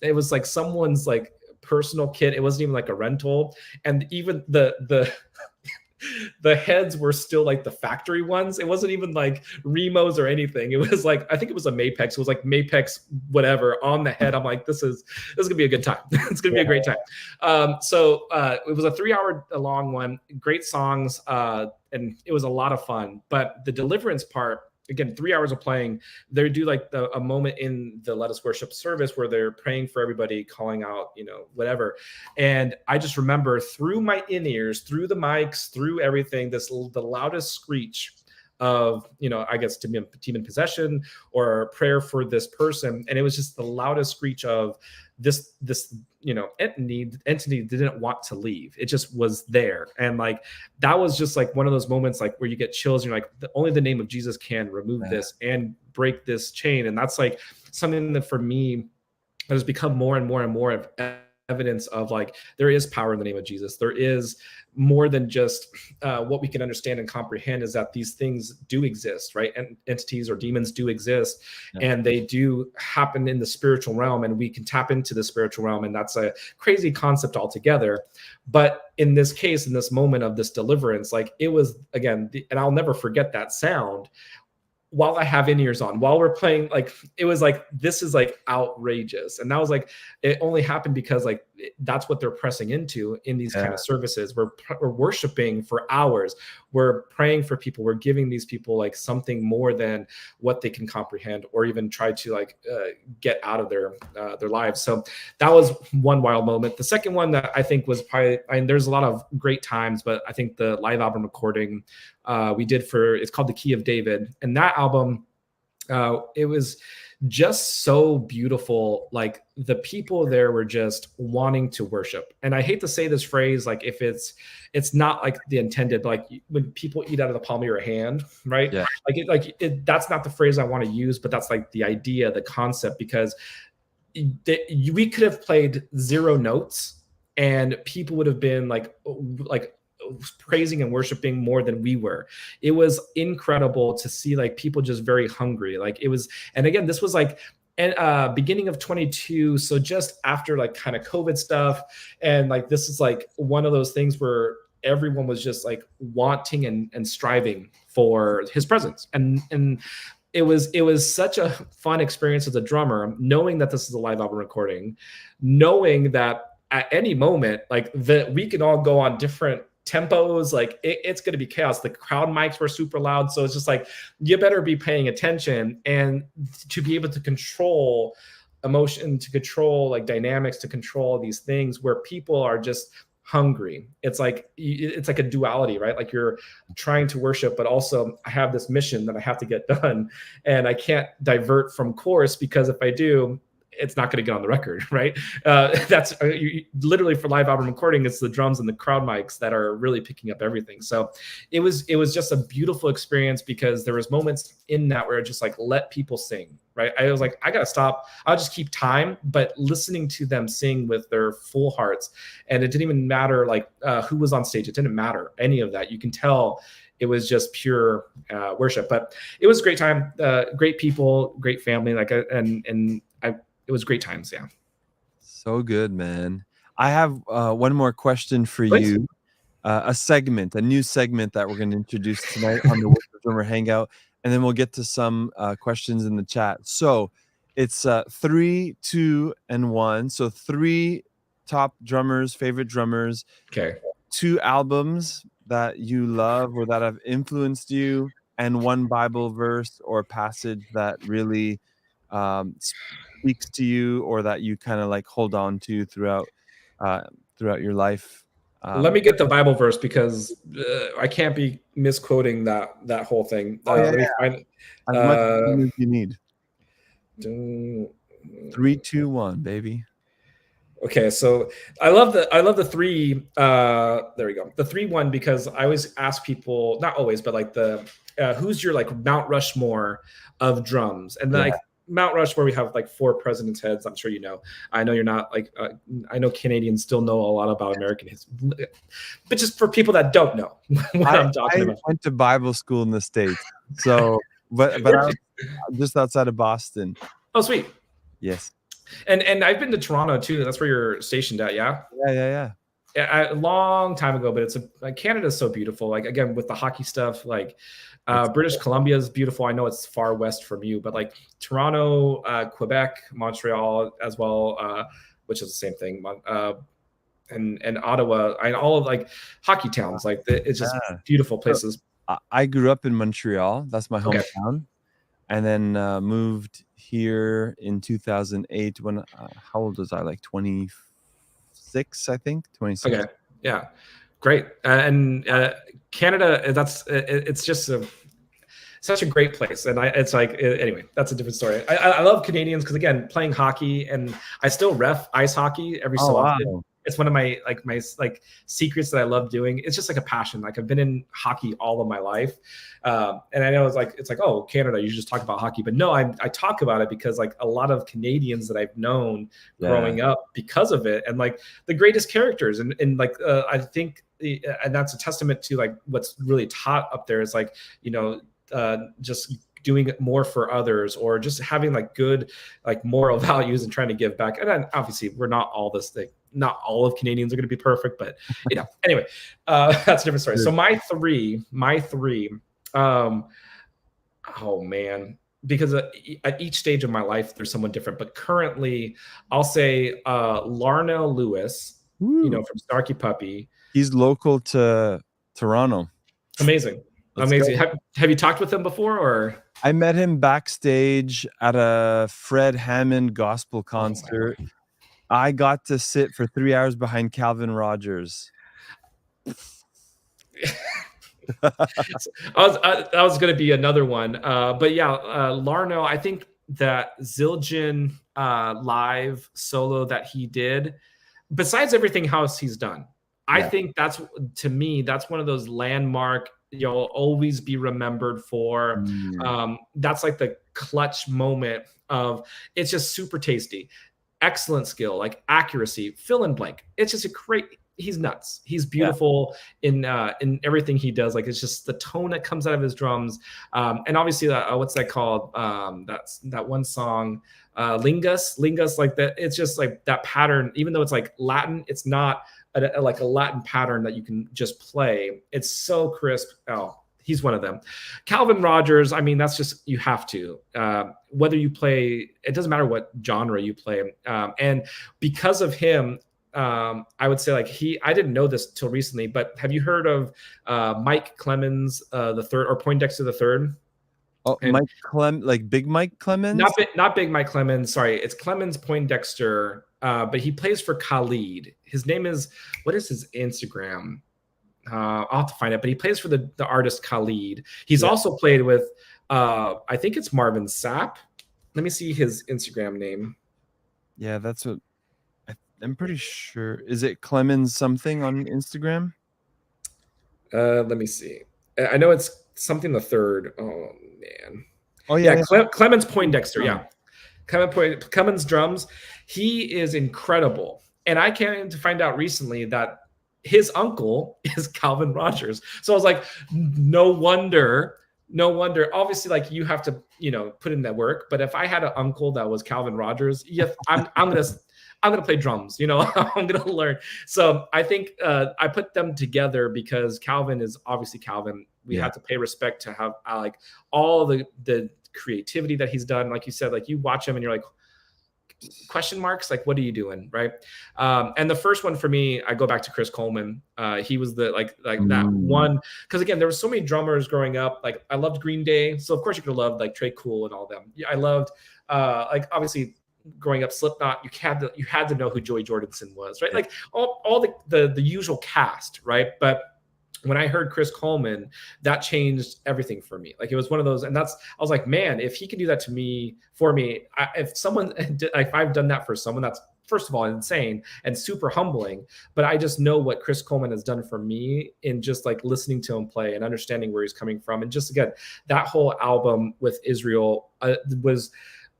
it was like someone's like personal kit. It wasn't even like a rental. And even the heads were still like the factory ones. It wasn't even like Remos or anything. It was like, I think it was a Mapex. It was like Mapex, whatever, on the head. I'm like, this is gonna be a good time. It's gonna be a great time. So it was a 3-hour long one, great songs, and it was a lot of fun. But the deliverance part, again, 3 hours of playing, they do like a moment in the Let Us Worship service where they're praying for everybody, calling out, whatever. And I just remember through my in-ears, through the mics, through everything, the loudest screech of, I guess demon possession or prayer for this person. And it was just the loudest screech of this entity didn't want to leave. It just was there. And like, that was just like one of those moments like where you get chills and you're like, only the name of Jesus can remove this and break this chain. And that's like something that for me has become more and more and more of evidence of like, there is power in the name of Jesus. There is more than just what we can understand and comprehend, is that these things do exist, right? And entities or demons do exist, and they do happen in the spiritual realm, and we can tap into the spiritual realm. And that's a crazy concept altogether. But in this case, in this moment of this deliverance, like it was, again, and I'll never forget that sound while I have in-ears on, while we're playing. Like, it was like, this is like outrageous. And that was like, it only happened because like, that's what they're pressing into in these kind of services. We're worshiping for hours. We're praying for people. We're giving these people like something more than what they can comprehend or even try to like get out of their lives. So that was one wild moment. The second one that I think was probably, there's a lot of great times, but I think the live album recording we did it's called The Key of David. And that album, It was just so beautiful. Like the people there were just wanting to worship. And I hate to say this phrase, like if it's not like the intended, but like when people eat out of the palm of your hand, right? Yeah. That's not the phrase I want to use, but that's like the idea, the concept, because we could have played zero notes and people would have been like praising and worshiping more than we were. It was incredible to see like people just very hungry. Like it was, and again, this was like beginning of 22, so just after like kind of COVID stuff, and like this is like one of those things where everyone was just like wanting and striving for his presence, and it was such a fun experience as a drummer, knowing that this is a live album recording, knowing that at any moment, like that we can all go on different tempos, like it's going to be chaos. The crowd mics were super loud, so it's just like you better be paying attention, and to be able to control emotion, to control like dynamics, to control these things where people are just hungry. It's like a duality, right? Like you're trying to worship, but also I have this mission that I have to get done, and I can't divert from course, because if I do, it's not going to get on the record, right? That's literally for live album recording. It's the drums and the crowd mics that are really picking up everything. So it was just a beautiful experience, because there was moments in that where it just like let people sing, right? I was like, I got to stop. I'll just keep time, but listening to them sing with their full hearts. And it didn't even matter like who was on stage. It didn't matter any of that. You can tell it was just pure worship, but it was a great time, great people, great family. It was great times. Yeah. So good, man. I have one more question for Please. you. A new segment that we're going to introduce tonight on the Worship Drummer Hangout, and then we'll get to some questions in the chat. So it's 3, 2, and 1. So 3 top drummers, favorite drummers. Okay. 2 albums that you love or that have influenced you, and 1 Bible verse or passage that really speaks to you, or that you kind of like hold on to throughout your life. Let me get the Bible verse, because I can't be misquoting that whole thing. Let me find it. As much as you need. 3, 2, 1, baby. Okay, so I love the 3. There we go. The 3-1, because I always ask people, not always, but like who's your like Mount Rushmore of drums, and then like Mount Rushmore, we have like 4 presidents' heads. I'm sure you know. I know you're not like. I know Canadians still know a lot about American history, but just for people that don't know what I'm talking about. I went to Bible school in the States, so but I was just outside of Boston. Oh, sweet. Yes. And I've been to Toronto too. That's where you're stationed at, yeah? Yeah. A long time ago, but Canada's so beautiful. Like again, with the hockey stuff, like British Columbia is beautiful. I know it's far west from you, but like Toronto, Quebec, Montreal as well, which is the same thing. And Ottawa, all of like hockey towns. Like it's just beautiful places. I grew up in Montreal. That's my hometown. Okay. And then moved here in 2008 when how old was I? Like 26, I think. 26. Okay. Yeah. Great. And Canada, it's just such a great place. And anyway, that's a different story. I love Canadians because, again, playing hockey, and I still ref ice hockey every so often. It's one of my secrets that I love doing. It's just like a passion. Like I've been in hockey all of my life. And I know it's like, oh, Canada, you just talk about hockey, but no, I talk about it because like a lot of Canadians that I've known growing up because of it, and like the greatest characters. And like, I think, and that's a testament to like what's really taught up there is like, just doing it more for others, or just having like good, like moral values and trying to give back. And then obviously we're not all this thing. Not all of Canadians are going to be perfect, but anyway, that's a different story. So my three, oh man, because at each stage of my life, there's someone different, but currently I'll say Larnell Lewis, from Snarky Puppy. He's local to Toronto. Amazing. Amazing. Have you talked with him before, or? I met him backstage at a Fred Hammond gospel concert. I got to sit for 3 hours behind Calvin Rogers. That was going to be another one. But yeah, Larno, I think that Zildjian live solo that he did, besides everything else he's done, I think that's, to me, that's one of those landmark you'll always be remembered for. That's like the clutch moment of, it's just super tasty, excellent skill, like accuracy, fill in blank. It's just a great, he's nuts. He's beautiful in everything he does. Like, it's just the tone that comes out of his drums. And obviously what's that called? That's that one song, Lingus, like that. It's just like that pattern, even though it's like Latin, it's not like a Latin pattern that you can just play. It's so crisp. Oh, he's one of them. Calvin Rogers, I mean, that's just, you have to, whether you play, it doesn't matter what genre you play. And because of him, I would say, like, I didn't know this till recently, but have you heard of Mike Clemens the third, or Poindexter the third? Oh, and like Big Mike Clemens? Not Big Mike Clemens. Sorry, it's Clemens Poindexter, but he plays for Khalid. His name is, what is his Instagram? I'll have to find it, but he plays for the artist Khalid. He's also played with, I think it's Marvin Sapp. Let me see his Instagram name. Yeah, that's what I'm pretty sure. Is it Clemens something on Instagram? Let me see. I know it's something the third. Oh man. Oh yeah. Clemens Poindexter. Yeah. Clemens drums. He is incredible. And I came to find out recently that his uncle is Calvin Rogers. So I was like, no wonder. Obviously, like, you have to, put in that work. But if I had an uncle that was Calvin Rogers, I'm gonna play drums. I'm gonna learn. So I think I put them together because Calvin is obviously Calvin. We have to pay respect to have like all the creativity that he's done. Like you said, like, you watch him and you're like, question marks, like, what are you doing, right? And the first one for me, I go back to Chris Coleman. He was the like that one, because again, there were so many drummers growing up. Like, I loved Green Day, so of course you could have loved like Trey Cool and all them. I loved like, obviously, growing up, Slipknot. You had to know who Joey Jordison was, right? Like all the usual cast, right? But when I heard Chris Coleman, that changed everything for me. Like, it was one of those, and I was like, man, if he can do that for me, if I've done that for someone, that's, first of all, insane and super humbling. But I just know what Chris Coleman has done for me in just like listening to him play and understanding where he's coming from. And just, again, that whole album with Israel was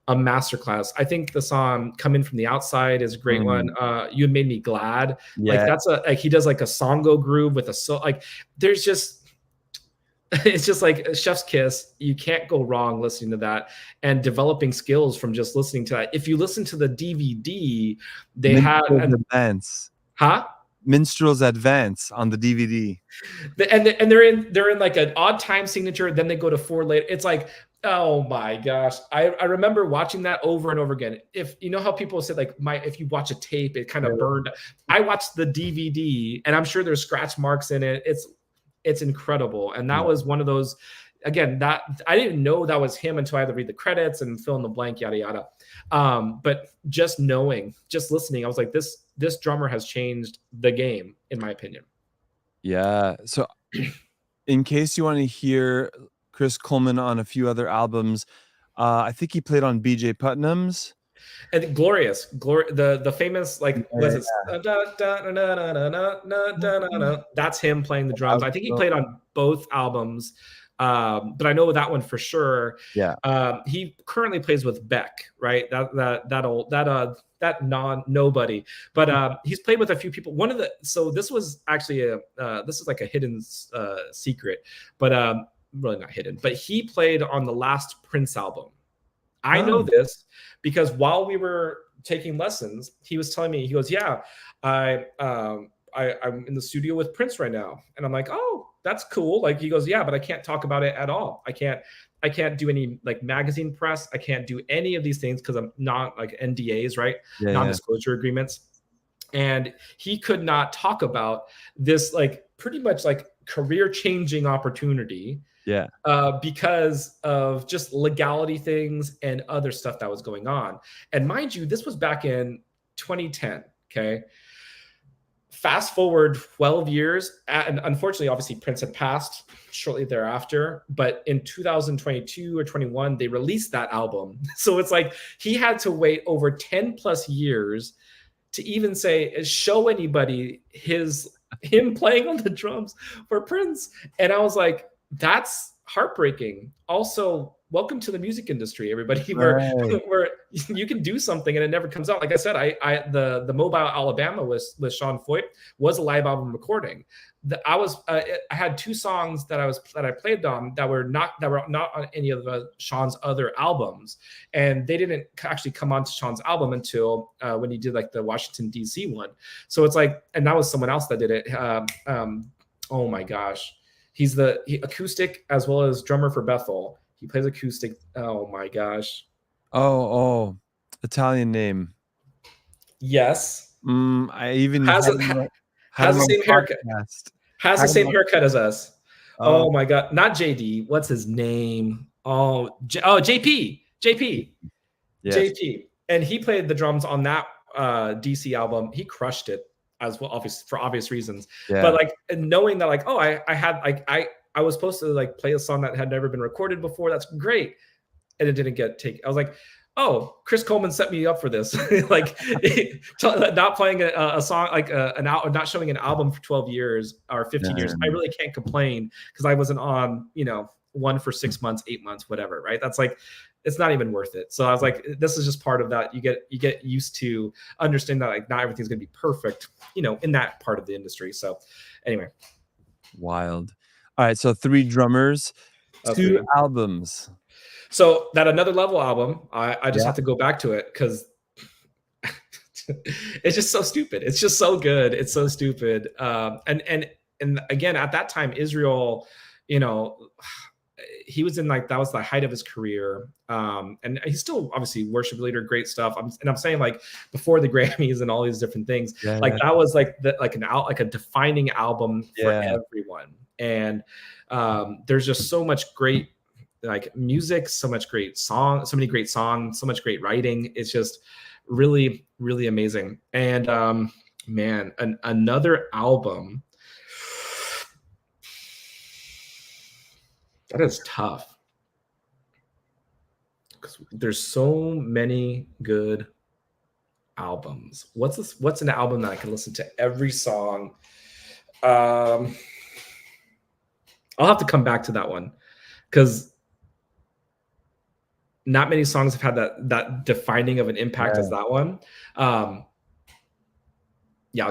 a masterclass. I think the song "Come In From the Outside" is a great one. "You Made Me Glad," like, that's he does like a songo groove with there's just, it's just like chef's kiss. You can't go wrong listening to that and developing skills from just listening to that. If you listen to the DVD, they have Minstrel's Advance on the DVD, and they're in like an odd time signature. Then they go to 4 later. It's like, oh my gosh. I remember watching that over and over again. If you know how people say, like, if you watch a tape, it kind of burned. I watched the DVD and I'm sure there's scratch marks in it. It's incredible. And that was one of those, again, that I didn't know that was him until I had to read the credits and fill in the blank, yada, yada. But just listening, I was like, this drummer has changed the game, in my opinion. Yeah. So in case you want to hear Chris Coleman on a few other albums, I think he played on BJ Putnam's. And Glorious, the famous, like, that's him playing the drums. I think he played on both albums, but I know that one for sure. Yeah. He currently plays with Beck, right? That nobody, but he's played with a few people. So this was actually this is like a hidden secret, but really not hidden. But he played on the last Prince album. I know this because while we were taking lessons, he was telling me, he goes, yeah, I'm in the studio with Prince right now. And I'm like, oh, that's cool. Like, he goes, yeah, but I can't talk about it at all. I can't do any like magazine press. I can't do any of these things because I'm not, like, NDAs, right? Non-disclosure agreements. And he could not talk about this, like, pretty much like career-changing opportunity. Yeah. Because of just legality things and other stuff that was going on. And mind you, this was back in 2010. Okay. fast forward 12 years, and unfortunately, obviously, Prince had passed shortly thereafter. But in 2022 or 21, they released that album. So it's like he had to wait over 10 plus years to even show anybody him playing on the drums for Prince. And I was like, that's heartbreaking. Also, welcome to the music industry, everybody, where you can do something and it never comes out. Like I said, the Mobile Alabama with Sean Foyt was a live album recording. I had 2 songs that I played on that were not on any of Sean's other albums, and they didn't actually come onto Sean's album until when he did like the Washington D.C. one. So it's like, and that was someone else that did it. Oh my gosh, he's acoustic as well as drummer for Bethel. He plays acoustic. Oh my gosh. Oh, Italian name. Yes. I even has the same haircut. Has the same haircut as us. Oh my God. Not JD. What's his name? JP. Yes. JP. And he played the drums on that DC album. He crushed it as well, obviously, for obvious reasons. Yeah. But like knowing that, like, I was supposed to like play a song that had never been recorded before. That's great. And it didn't get taken. I was like, oh, Chris Coleman set me up for this. Like not playing a song, like not showing an album for 12 years or 15 years. I really can't complain because I wasn't on, one for 6 months, 8 months, whatever. Right. That's like, it's not even worth it. So I was like, this is just part of that. You get used to understand that like not everything's going to be perfect, in that part of the industry. So anyway. Wild. All right. So 3 drummers, 2 albums. So that Another Level album, I just have to go back to it because it's just so stupid. It's just so good. It's so stupid. And again, at that time, Israel, he was in like, that was the height of his career. And he's still obviously worship leader, great stuff. I'm saying like before the Grammys and all these different things, that was like a defining album for everyone. And there's just so much great like music, so much great song, so many great songs, so much great writing. It's just really, really amazing. And man, another album that is tough because there's so many good albums. What's an album that I can listen to every song? I'll have to come back to that one because not many songs have had that defining of an impact as that one. I'll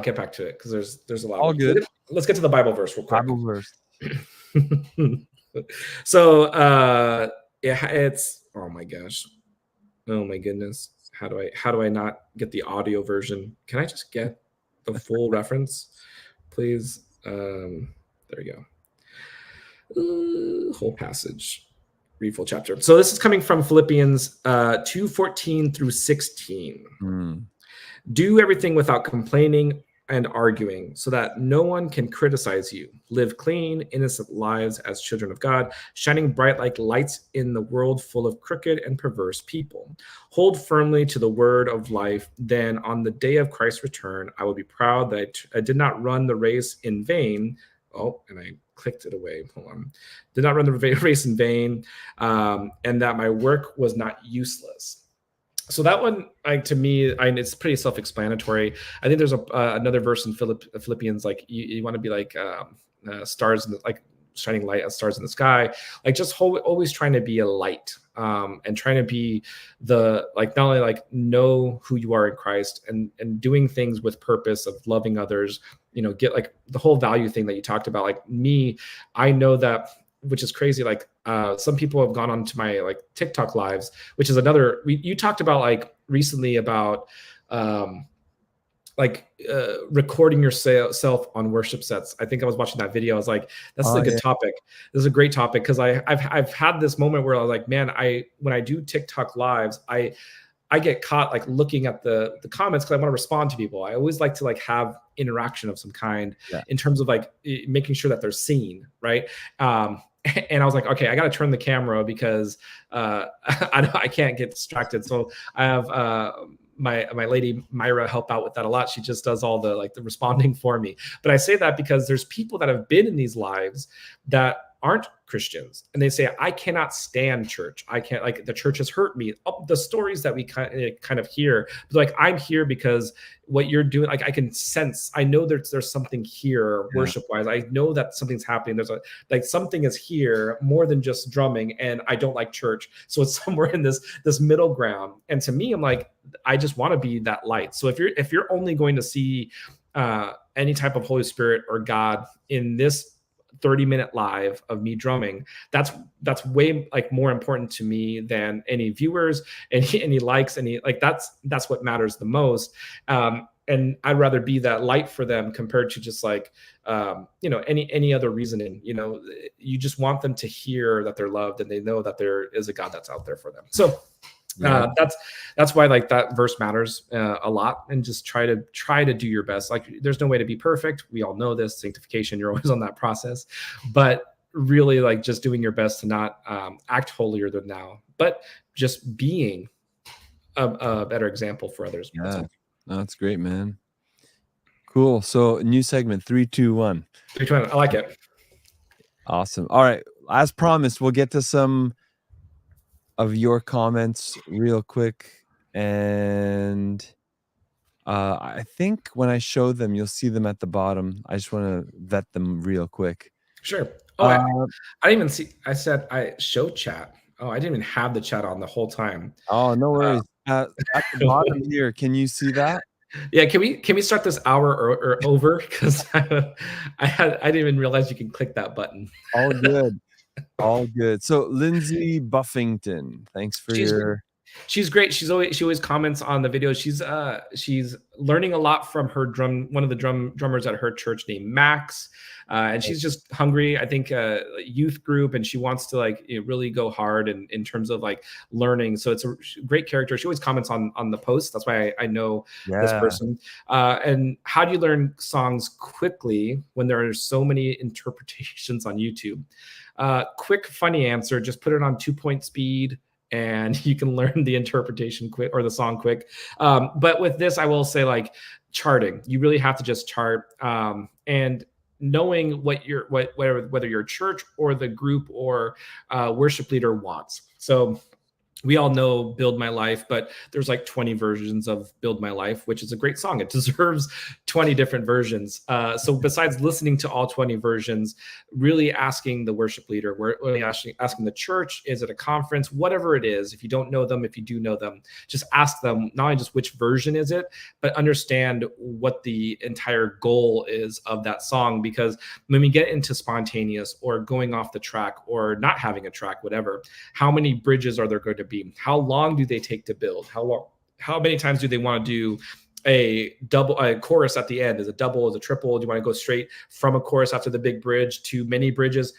get back to it because there's a lot. All good. Let's get to the Bible verse real quick. Bible verse. So it's oh my gosh, oh my goodness. How do I not get the audio version? Can I just get the full reference, please? There you go. Whole passage. Read full chapter. So this is coming from Philippians 2:14 through 16. Do everything without complaining and arguing so that no one can criticize you. Live clean, innocent lives as children of God, shining bright like lights in the world full of crooked and perverse people. Hold firmly to the word of life. Then on the day of Christ's return, I will be proud that I did not run the race in vain. Oh, and I clicked it away. Hold on. Did not run the race in vain, and that my work was not useless. So that one, to me, it's pretty self-explanatory. I think there's another verse in Philippians, like you want to be like stars, like shining light as stars in the sky, like just always trying to be a light, and trying to be not only like know who you are in Christ and doing things with purpose of loving others, get like the whole value thing that you talked about. Like me, I know that, which is crazy. Like some people have gone on to my like TikTok lives, which is another, you talked about like recently about recording yourself on worship sets. I think I was watching that video. I was like, that's a good topic. This is a great topic because I've had this moment where I was like, man, when I do TikTok lives, I get caught like looking at the comments because I want to respond to people. I always like to like have interaction of some kind in terms of like making sure that they're seen, right? And I was like, okay, I got to turn the camera because I can't get distracted. So I have my lady Myra help out with that a lot. She just does all the responding for me. But I say that because there's people that have been in these lives that aren't Christians, and they say, I cannot stand church. I can't, like, the church has hurt me. The stories that we kind of hear, but like, I'm here because what you're doing, like, I can sense, I know there's something here worship wise. I know that something's happening. There's something is here more than just drumming, and I don't like church. So it's somewhere in this middle ground. And to me, I'm like, I just want to be that light. So if you're only going to see any type of Holy Spirit or God in this 30-minute live of me drumming, that's way more important to me than any viewers, any likes, that's what matters the most. And I'd rather be that light for them compared to just any other reasoning. You just want them to hear that they're loved, and they know that there is a God that's out there for them. So that's why that verse matters a lot, and just try to do your best. There's no way to be perfect. We all know this. Sanctification, you're always on that process, but really just doing your best to not act holier than thou, but just being a better example for others. Yeah, that's great, man. Cool. So new segment, 3, 2, 1. 3, 2, 1. I like it. Awesome. All right. As promised, we'll get to some of your comments real quick, and I think when I show them, you'll see them at the bottom. I just want to vet them real quick. Sure. I didn't even see. I said I show chat. Oh, I didn't even have the chat on the whole time. Oh, no worries. At the bottom here, can you see that? Yeah. Can we start this hour or over? Because I didn't even realize you can click that button. All good. All good. So Lindsay Buffington, thanks for She's great. She always comments on the videos. She's learning a lot from one of the drummers at her church named Max, and she's just hungry. I think youth group, and she wants to really go hard in terms of learning. So it's a great character. She always comments on the post. That's why I know this person. And how do you learn songs quickly when there are so many interpretations on YouTube? Quick, funny answer: just put it on 2-point speed, and you can learn the interpretation quick, or the song quick. But with this, I will say charting. You really have to just chart, and knowing whether your church or the group or worship leader wants. So we all know Build My Life, but there's 20 versions of Build My Life, which is a great song. It deserves 20 different versions. So besides listening to all 20 versions, really asking the worship leader, we're really asking the church, is it a conference, whatever it is. If you don't know them, if you do know them, just ask them not only just which version is it, but understand what the entire goal is of that song. Because when we get into spontaneous or going off the track or not having a track, whatever, how many bridges are there going to be? How long do they take to build? How many times do they want to do a chorus at the end? Is a double, is a triple? Do you want to go straight from a chorus after the big bridge to many bridges?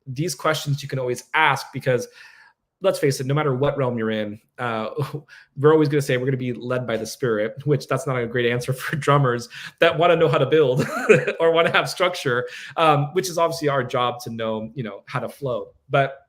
These questions you can always ask, because let's face it, no matter what realm you're in, we're always going to say we're going to be led by the Spirit, which that's not a great answer for drummers that want to know how to build or want to have structure, which is obviously our job to know, how to flow. But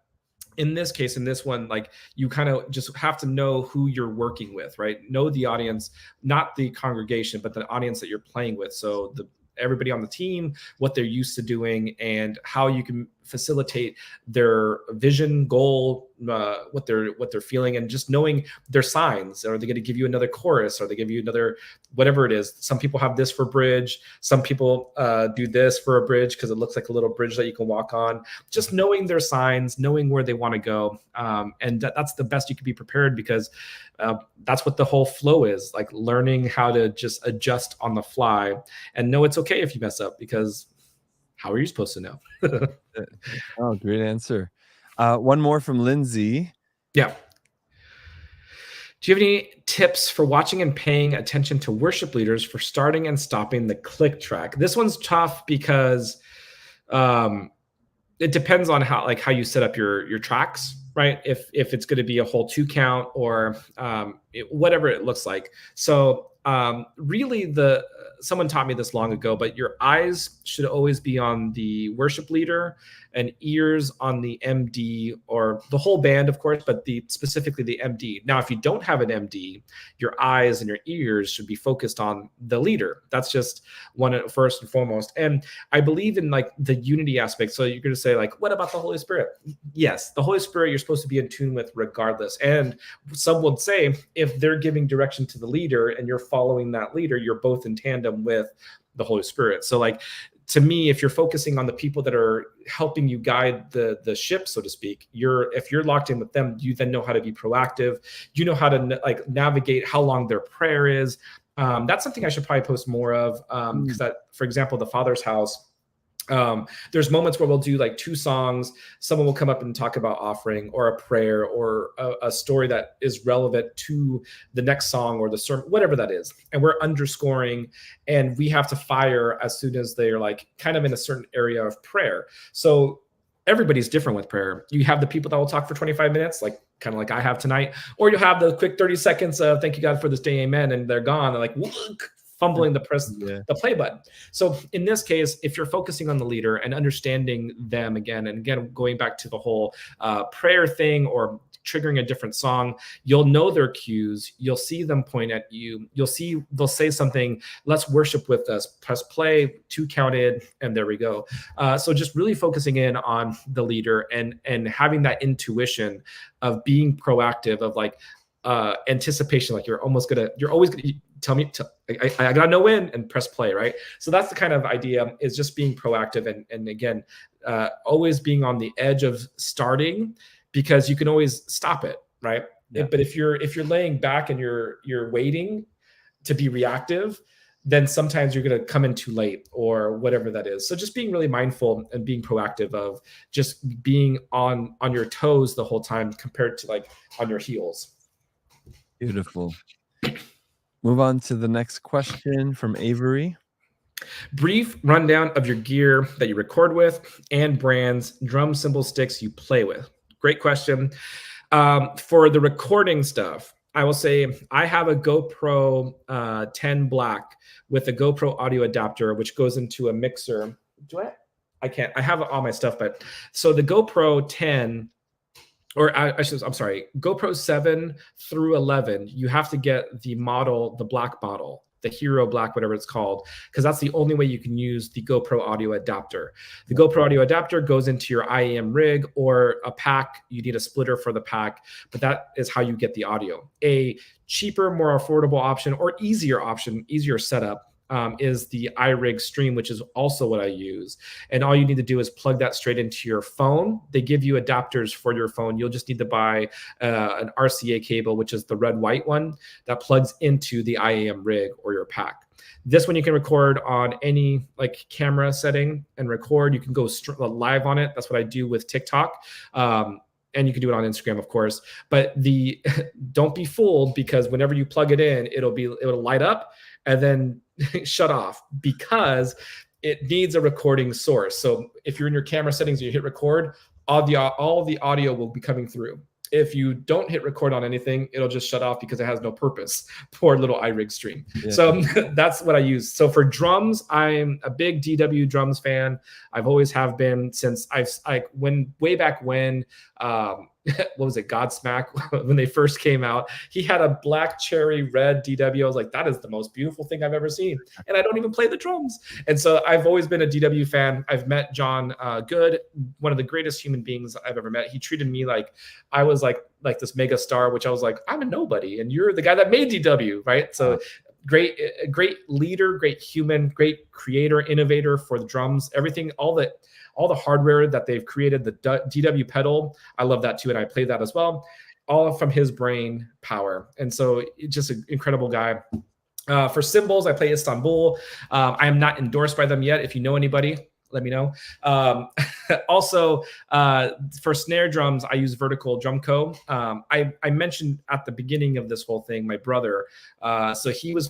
in this case, in this one, you kind of just have to know who you're working with, right? Know the audience, not the congregation, but the audience that you're playing with. So everybody on the team, what they're used to doing, and how you can facilitate their vision, goal, what they're feeling, and just knowing their signs. Are they going to give you another chorus? Are they give you another, whatever it is? Some people have this for bridge. Some people do this for a bridge because it looks like a little bridge that you can walk on. Just knowing their signs, knowing where they want to go, and that's the best you can be prepared, because that's what the whole flow is, learning how to just adjust on the fly and know it's okay if you mess up, because how are you supposed to know? Oh, great answer. One more from Lindsay. Yeah. Do you have any tips for watching and paying attention to worship leaders for starting and stopping the click track? This one's tough because it depends on how you set up your tracks, right? If it's going to be a whole 2 count or whatever it looks like. So really someone taught me this long ago, but your eyes should always be on the worship leader and ears on the MD, or the whole band, of course, but specifically the MD. Now, if you don't have an MD, your eyes and your ears should be focused on the leader. That's just one first and foremost. And I believe in like the unity aspect. So you're going to say like, what about the Holy Spirit? Yes, the Holy Spirit you're supposed to be in tune with regardless. And some would say if they're giving direction to the leader and you're following that leader, you're both in tandem with the Holy Spirit. So like, to me, if you're focusing on the people that are helping you guide the ship, so to speak, if you're locked in with them, you then know how to be proactive. You know how to like navigate how long their prayer is. That's something I should probably post more of, because that, for example, the Father's House, there's moments where we'll do like 2 songs. Someone will come up and talk about offering or a prayer or a story that is relevant to the next song or the sermon, whatever that is. And we're underscoring, and we have to fire as soon as they're like kind of in a certain area of prayer. So everybody's different with prayer. You have the people that will talk for 25 minutes, like kind of like I have tonight, or you'll have the quick 30 seconds of thank you God for this day, amen, and they're gone. They're like, look, fumbling the the play button. So in this case, if you're focusing on the leader and understanding them again, and again, going back to the whole prayer thing or triggering a different song, you'll know their cues. You'll see them point at you. You'll see they'll say something, let's worship with us, press play, 2 counted, and there we go. So just really focusing in on the leader and having that intuition of being proactive, of like anticipation, like you're always gonna tell me, I gotta know when, and press play, right? So that's the kind of idea, is just being proactive and again, always being on the edge of starting, because you can always stop it, right? Yeah. But if you're laying back and you're waiting to be reactive, then sometimes you're gonna come in too late or whatever that is. So just being really mindful and being proactive of just being on your toes the whole time compared to like on your heels. Beautiful. Move on to the next question from Avery. Brief rundown of your gear that you record with and brands, drum cymbal sticks you play with. Great question. For the recording stuff, I will say I have a GoPro 10 Black with a GoPro audio adapter, which goes into a mixer. Do I can't. I have all my stuff, but so the GoPro 10, or I'm sorry, GoPro 7 through 11, you have to get the model, the black model, the Hero Black, whatever it's called, because that's the only way you can use the GoPro audio adapter. The GoPro audio adapter goes into your IAM rig or a pack. You need a splitter for the pack, but that is how you get the audio. A cheaper, more affordable option, or easier option, easier setup, is the iRig Stream, which is also what I use. And all you need to do is plug that straight into your phone. They give you adapters for your phone. You'll just need to buy an RCA cable, which is the red-white one that plugs into the IAM rig or your pack. This one you can record on any like camera setting and record. You can go live on it. That's what I do with TikTok. And you can do it on Instagram, of course. But don't be fooled, because whenever you plug it in, it'll light up and then shut off, because it needs a recording source. So if you're in your camera settings, you hit record, all the audio will be coming through. If you don't hit record on anything, it'll just shut off because it has no purpose. Poor little iRig Stream. Yeah. So that's what I use. So for drums, I'm a big DW drums fan. I've always have been since way back when, what was it, Godsmack, when they first came out. He had a black cherry red DW. I was like, that is the most beautiful thing I've ever seen. And I don't even play the drums. And so I've always been a DW fan. I've met John Good, one of the greatest human beings I've ever met. He treated me like I was like this mega star, which I was like, I'm a nobody, and you're the guy that made DW, right? So great leader, great human, great creator, innovator for the drums, everything, all the hardware that they've created, the DW pedal, I love that too, and I play that as well, all from his brain power. And so just an incredible guy. For cymbals, I play Istanbul. I am not endorsed by them yet. If you know anybody, let me know. Also, for snare drums, I use Vertical Drum Co. I mentioned at the beginning of this whole thing, my brother. So he was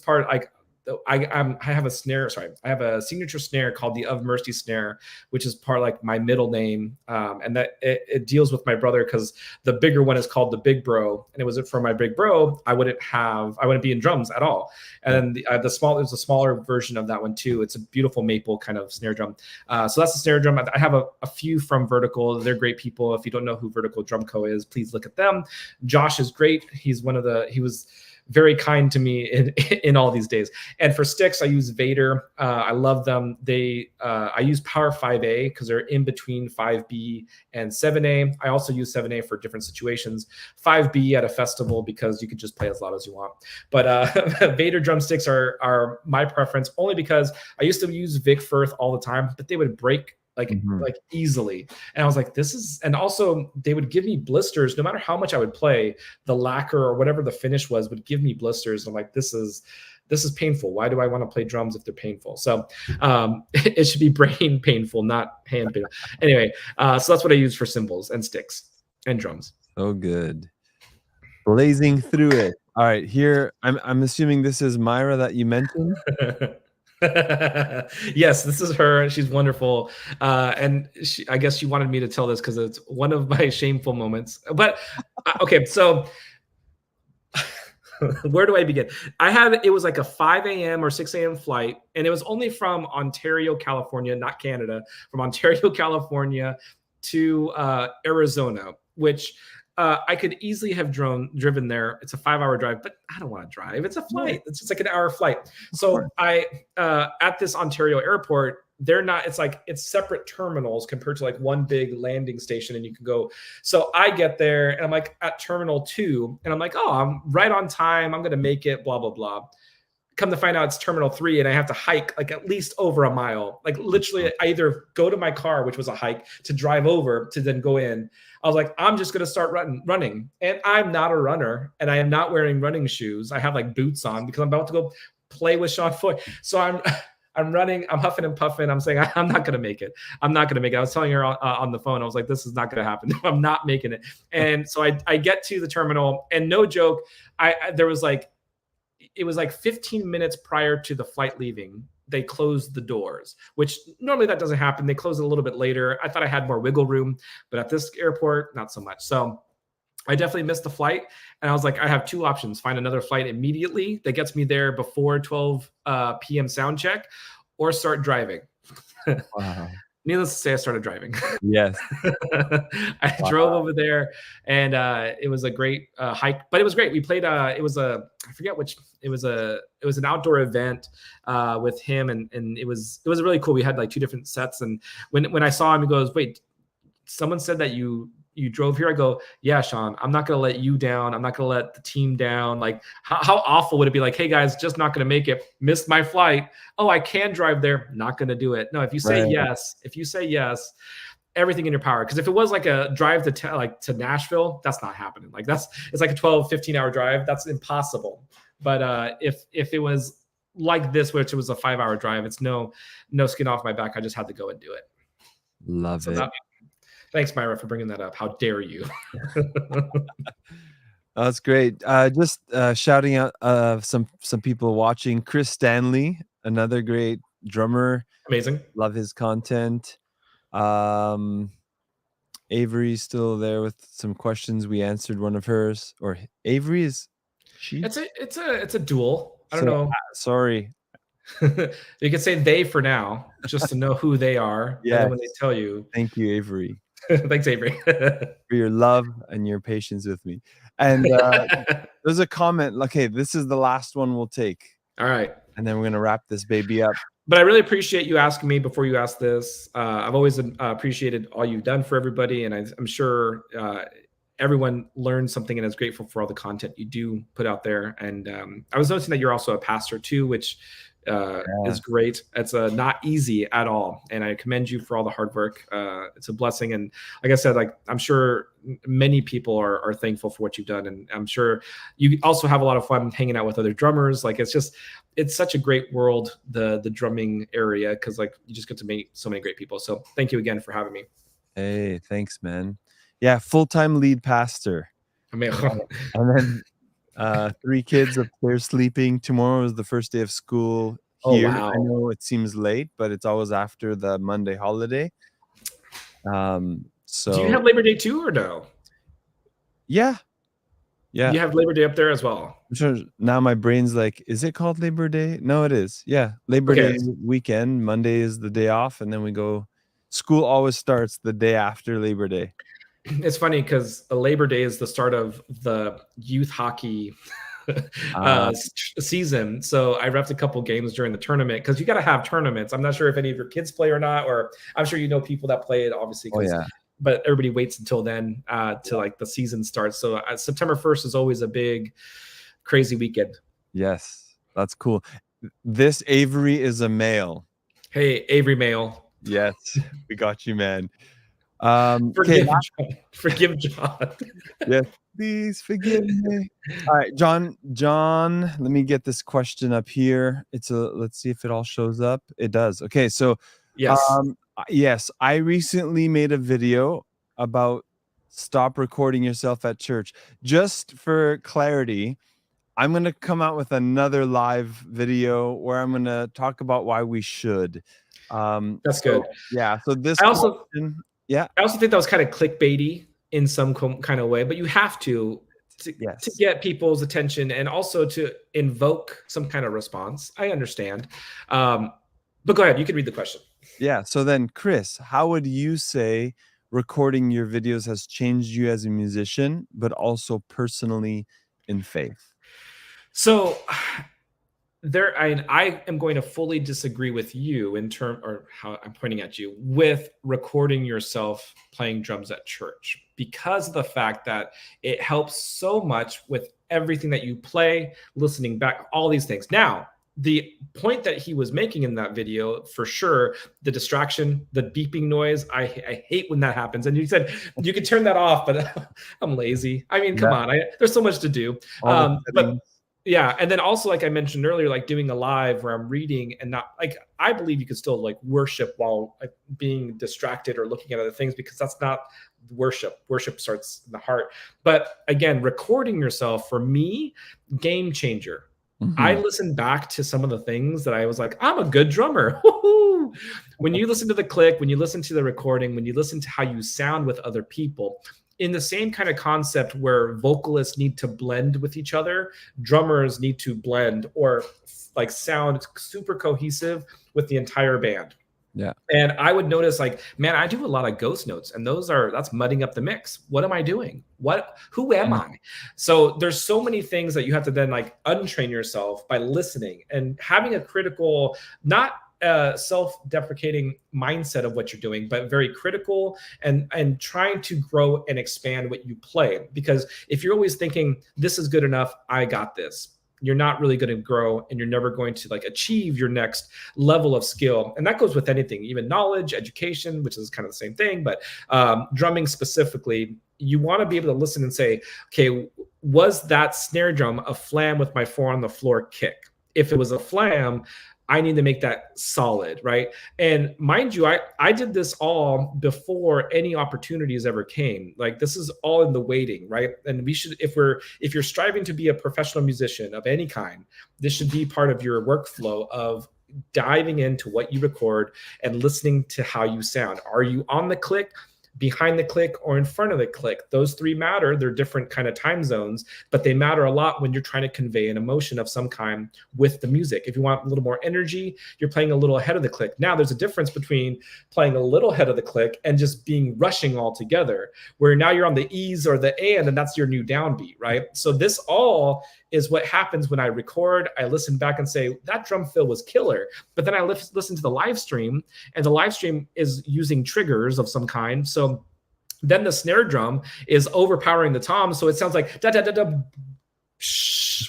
I have a snare. Sorry, I have a signature snare called the Of Mercy snare, which is part like my middle name, and that it deals with my brother because the bigger one is called the Big Bro, and it was for my big bro. I wouldn't be in drums at all. And then there's a smaller version of that one too. It's a beautiful maple kind of snare drum. So that's the snare drum. I have a few from Vertical. They're great people. If you don't know who Vertical Drum Co. is, please look at them. Josh is great. He was very kind to me in all these days. And for sticks, I use Vader. I love them. I use Power 5A because they're in between 5B and 7A. I also use 7A for different situations. 5B at a festival because you can just play as loud as you want. But Vader drumsticks are my preference only because I used to use Vic Firth all the time, but they would break like easily. And I was like, and also they would give me blisters no matter how much I would play. The lacquer or whatever the finish was would give me blisters. I'm like, this is painful. Why do I want to play drums if they're painful? So it should be brain painful, not hand painful. Anyway, so that's what I use for cymbals and sticks and drums. So good. Blazing through it. All right, here I'm assuming this is Myra that you mentioned. Yes, this is her. She's wonderful. And I guess she wanted me to tell this because it's one of my shameful moments. But okay, so where do I begin? It was like a 5 a.m. or 6 a.m. flight, and it was only from Ontario, California, not Canada, from Ontario, California to Arizona, which I could easily have driven there. It's a 5-hour drive, but I don't want to drive. It's a flight. It's just like an hour flight. So at this Ontario airport, it's separate terminals compared to like one big landing station, and you can go. So I get there and I'm like at Terminal 2, and I'm like, oh, I'm right on time. I'm going to make it, blah, blah, blah. Come to find out it's Terminal 3, and I have to hike like at least over a mile. Like literally, I either go to my car, which was a hike, to drive over to then go in. I was like, I'm just going to start running. And I'm not a runner, and I am not wearing running shoes. I have like boots on because I'm about to go play with Sean Foy. So I'm running, I'm huffing and puffing. I'm saying, I'm not going to make it. I'm not going to make it. I was telling her on the phone, I was like, this is not going to happen. I'm not making it. And so I get to the terminal, and no joke, it was like 15 minutes prior to the flight leaving, they closed the doors, which normally that doesn't happen. They close it a little bit later. I thought I had more wiggle room, but at this airport, not so much. So I definitely missed the flight. And I was like, I have two options: find another flight immediately that gets me there before 12 p.m. sound check, or start driving. Wow. Needless to say, I started driving. Yes. I drove over there, and it was a great hike, but it was great. We played, I forget which, it was an outdoor event with him, and it was really cool. We had like two different sets. And when I saw him, he goes, wait, someone said that you drove here. I go, yeah, Sean, I'm not going to let you down. I'm not going to let the team down. Like how awful would it be? Like, hey guys, just not going to make it, missed my flight. Oh, I can drive there. Not going to do it. No, if you say yes, everything in your power. Cause if it was like a drive to Nashville, that's not happening. Like it's like a 12, 15-hour drive. That's impossible. But if it was like this, which it was a 5-hour drive, it's no skin off my back. I just had to go and do it. Love it. Thanks, Myra, for bringing that up. How dare you? That's great. Just shouting out some people watching. Chris Stanley, another great drummer. Amazing. Love his content. Avery's still there with some questions. We answered one of hers. Or Avery is she? It's a duel. I don't know. Sorry. You can say they for now, just to know who they are. Yeah. And then when they tell you. Thank you, Avery. Thanks, Avery. For your love and your patience with me. And there's a comment. Okay, this is the last one we'll take. All right. And then we're going to wrap this baby up. But I really appreciate you asking me before you ask this. I've always appreciated all you've done for everybody. And I'm sure everyone learns something and is grateful for all the content you do put out there. And I was noticing that you're also a pastor too, which is great. It's not easy at all, and I commend you for all the hard work. It's a blessing, and like I said, like I'm sure many people are thankful for what you've done, and I'm sure you also have a lot of fun hanging out with other drummers. Like it's such a great world, the drumming area, because like you just get to meet so many great people. So thank you again for having me. Hey, thanks, man. Yeah, full-time lead pastor. I mean, and then 3 kids upstairs sleeping. Tomorrow is the first day of school Oh, here. wow. I know it seems late, but it's always after the Monday holiday. Do you So have Labor Day too, or no? yeah. You have Labor Day up there as well. I'm sure now my brain's like, is it called Labor Day? No, it is. Yeah. Labor Okay. Day weekend. Monday is the day off, and then we go. School always starts the day after Labor Day. It's funny because Labor Day is the start of the youth hockey season. So I refed a couple games during the tournament because you got to have tournaments. I'm not sure if any of your kids play or not, or I'm sure you know people that play it, obviously. Oh, yeah. But everybody waits until then to like the season starts. So September 1st is always a big, crazy weekend. Yes, that's cool. This Avery is a male. Hey, Avery Male. Yes, we got you, man. Forgive John. Forgive John. Yes, please forgive me. All right, John, let me get this question up here. Let's see if it all shows up. It does. Okay, so Yes. Yes, I recently made a video about stop recording yourself at church. Just for clarity, I'm going to come out with another live video where I'm going to talk about why we should. That's good. Yeah, so this I also think that was kind of clickbaity in some kind of way, but you have to get people's attention and also to invoke some kind of response. I understand. But go ahead. You can read the question. Yeah. So then, Chris, how would you say recording your videos has changed you as a musician, but also personally in faith? So I am going to fully disagree with you or how I'm pointing at you with recording yourself playing drums at church, because of the fact that it helps so much with everything that you play, listening back, all these things. Now, the point that he was making in that video, for sure, the distraction, the beeping noise, I hate when that happens. And you said you could turn that off, but I'm lazy. I mean, come on, there's so much to do. But yeah, and then also, like I mentioned earlier, like doing a live where I'm reading and not like, I believe you could still like worship while being distracted or looking at other things, because that's not worship. Worship starts in the heart. But again, recording yourself, for me, game changer. Mm-hmm. I listened back to some of the things that I was like, I'm a good drummer. When you listen to the click, when you listen to the recording, when you listen to how you sound with other people, in the same kind of concept where vocalists need to blend with each other, drummers need to blend or like sound super cohesive with the entire band. Yeah. And I would notice, like, man, I do a lot of ghost notes, and that's mudding up the mix. What am I doing? Who am I? So there's so many things that you have to then like untrain yourself by listening and having a critical, not self-deprecating mindset of what you're doing, but very critical and trying to grow and expand what you play. Because if you're always thinking this is good enough, I got this, you're not really going to grow, and you're never going to like achieve your next level of skill. And that goes with anything, even knowledge, education, which is kind of the same thing, but drumming specifically, you want to be able to listen and say, okay, was that snare drum a flam with my 4 on the floor kick? If it was a flam, I need to make that solid, right? And mind you, I did this all before any opportunities ever came. Like, this is all in the waiting, right? And we should, if you're striving to be a professional musician of any kind, this should be part of your workflow of diving into what you record and listening to how you sound. Are you on the click, behind the click, or in front of the click? Those 3 matter. They're different kind of time zones, but they matter a lot when you're trying to convey an emotion of some kind with the music. If you want a little more energy, you're playing a little ahead of the click. Now, there's a difference between playing a little ahead of the click and just being rushing all together, where now you're on the E's or the and that's your new downbeat, right? So this all is what happens when I record. I listen back and say, that drum fill was killer. But then I listen to the live stream, and the live stream is using triggers of some kind. So then the snare drum is overpowering the tom. So it sounds like da da da da.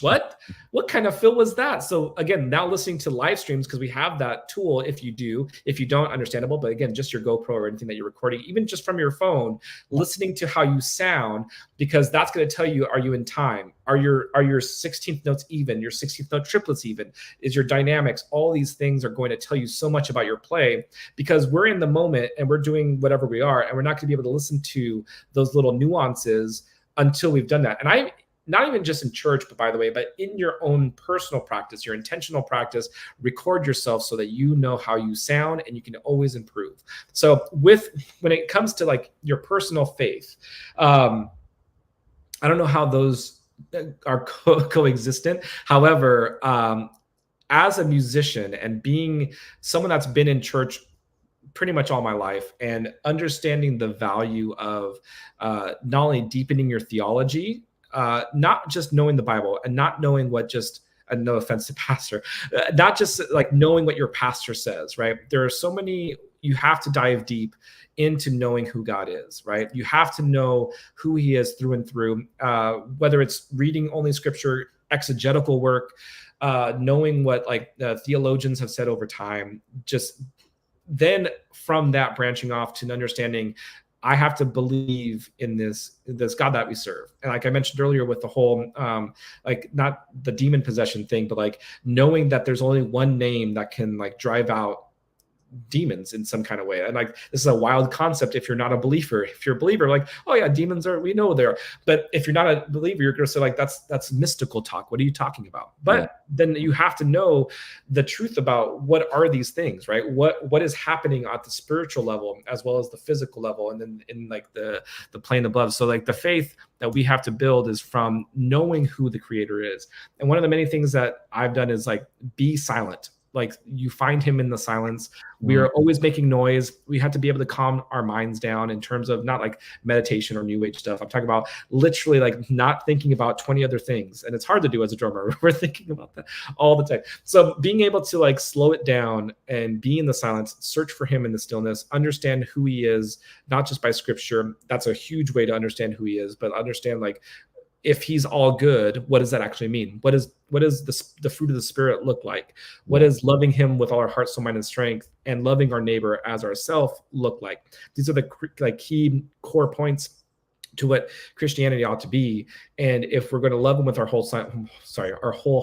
What kind of fill was that? So again, now listening to live streams, because we have that tool. If you don't, understandable. But again, just your GoPro or anything that you're recording, even just from your phone, listening to how you sound, because that's going to tell you, are you in time? Are your 16th notes even? Your 16th note triplets even? Is your dynamics? All these things are going to tell you so much about your play, because we're in the moment and we're doing whatever we are, and we're not going to be able to listen to those little nuances until we've done that. And not even just in church, but by the way, but in your own personal practice, your intentional practice, record yourself so that you know how you sound and you can always improve. So when it comes to like your personal faith, I don't know how those are coexistent. However, as a musician and being someone that's been in church pretty much all my life and understanding the value of not only deepening your theology, not just knowing the Bible and not knowing what just, no offense to pastor, not just like knowing what your pastor says, right? There are so many, you have to dive deep into knowing who God is, right? You have to know who he is through and through, whether it's reading only scripture, exegetical work, knowing what like theologians have said over time, just then from that branching off to understanding I have to believe in this God that we serve. And like I mentioned earlier with the whole, like not the demon possession thing, but like knowing that there's only one name that can like drive out demons in some kind of way. And like, this is a wild concept if you're not a believer. If you're a believer, like, oh yeah, demons are, we know they're, but if you're not a believer, you're going to say like, that's mystical talk. What are you talking about? But then you have to know the truth about what are these things, right? What is happening at the spiritual level as well as the physical level. And then in like the plane above. So like the faith that we have to build is from knowing who the creator is. And one of the many things that I've done is like, be silent. Like you find him in the silence. We are always making noise. We have to be able to calm our minds down in terms of not like meditation or new age stuff. I'm talking about literally like not thinking about 20 other things. And it's hard to do as a drummer. We're thinking about that all the time. So being able to like slow it down and be in the silence, search for him in the stillness, understand who he is, not just by scripture. That's a huge way to understand who he is, but understand like, if he's all good, what does that actually mean? What does the fruit of the spirit look like? What does loving him with all our heart, soul, mind, and strength and loving our neighbor as ourself look like? These are the like key core points to what Christianity ought to be. And if we're going to love him with our whole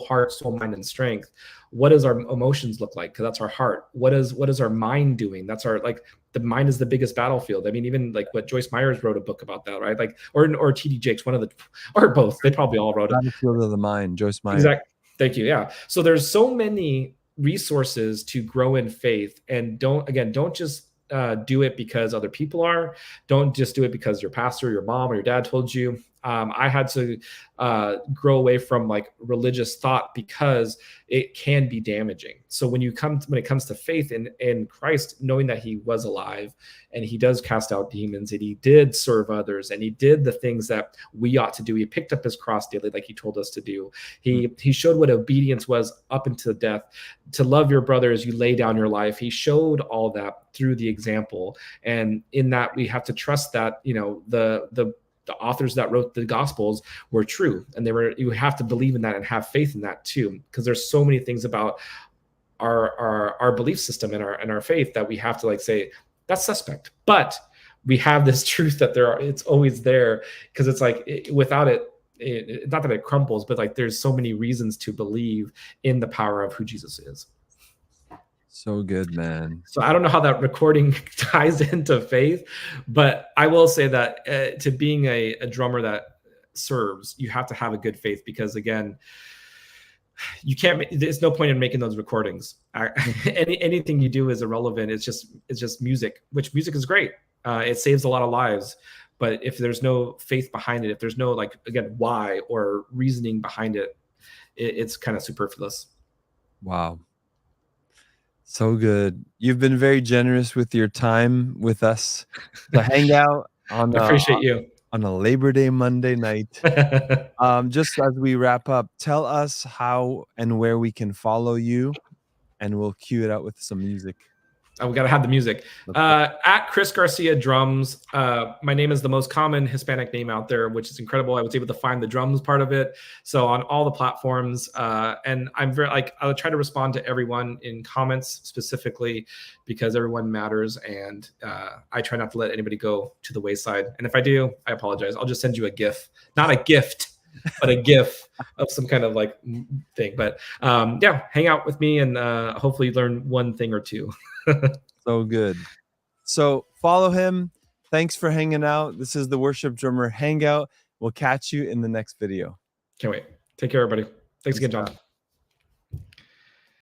heart, soul, mind, and strength, what does our emotions look like? Because that's our heart. What is our mind doing? That's our, like, the mind is the biggest battlefield. I mean, even like what Joyce Myers wrote a book about that, right? Like, or T.D. Jakes, one of the, or both. They probably all wrote it. Battlefield of the Mind, Joyce Myers. Exactly. Thank you. Yeah. So there's so many resources to grow in faith, and don't just do it because other people are. Don't just do it because your pastor, your mom, or your dad told you. I had to grow away from like religious thought because it can be damaging. So when it comes to faith in Christ, knowing that he was alive and he does cast out demons and he did serve others and he did the things that we ought to do. He picked up his cross daily like he told us to do. He showed what obedience was up into death. To love your brother as you lay down your life. He showed all that through the example. And in that, we have to trust that, you know, the authors that wrote the Gospels were true, and you have to believe in that and have faith in that too, because there's so many things about our belief system and our faith that we have to like say that's suspect, but we have this truth that it's always there, because it's like without it, not that it crumbles, but like there's so many reasons to believe in the power of who Jesus is. So good, man. So I don't know how that recording ties into faith, but I will say that to being a drummer that serves, you have to have a good faith, because again, you can't. There's no point in making those recordings. Anything you do is irrelevant. It's just music, which music is great. It saves a lot of lives, but if there's no faith behind it, if there's no like again why or reasoning behind it, it's kind of superfluous. Wow. So good. You've been very generous with your time with us to hang out on I appreciate you on a Labor Day Monday night. Just as we wrap up, tell us how and where we can follow you, and we'll cue it out with some music. Oh, we got to have the music. At Chris Garcia Drums. My name is the most common Hispanic name out there, which is incredible. I was able to find the drums part of it. So on all the platforms, and I'm very I'll try to respond to everyone in comments specifically, because everyone matters, and I try not to let anybody go to the wayside. And if I do, I apologize. I'll just send you a GIF, not a gift, but a GIF of some kind of like thing. But yeah, hang out with me and hopefully learn one thing or two. So good. So follow him. Thanks for hanging out. This is the Worship Drummer Hangout. We'll catch you in the next video. Can't wait. Take care, everybody. Thanks again, John.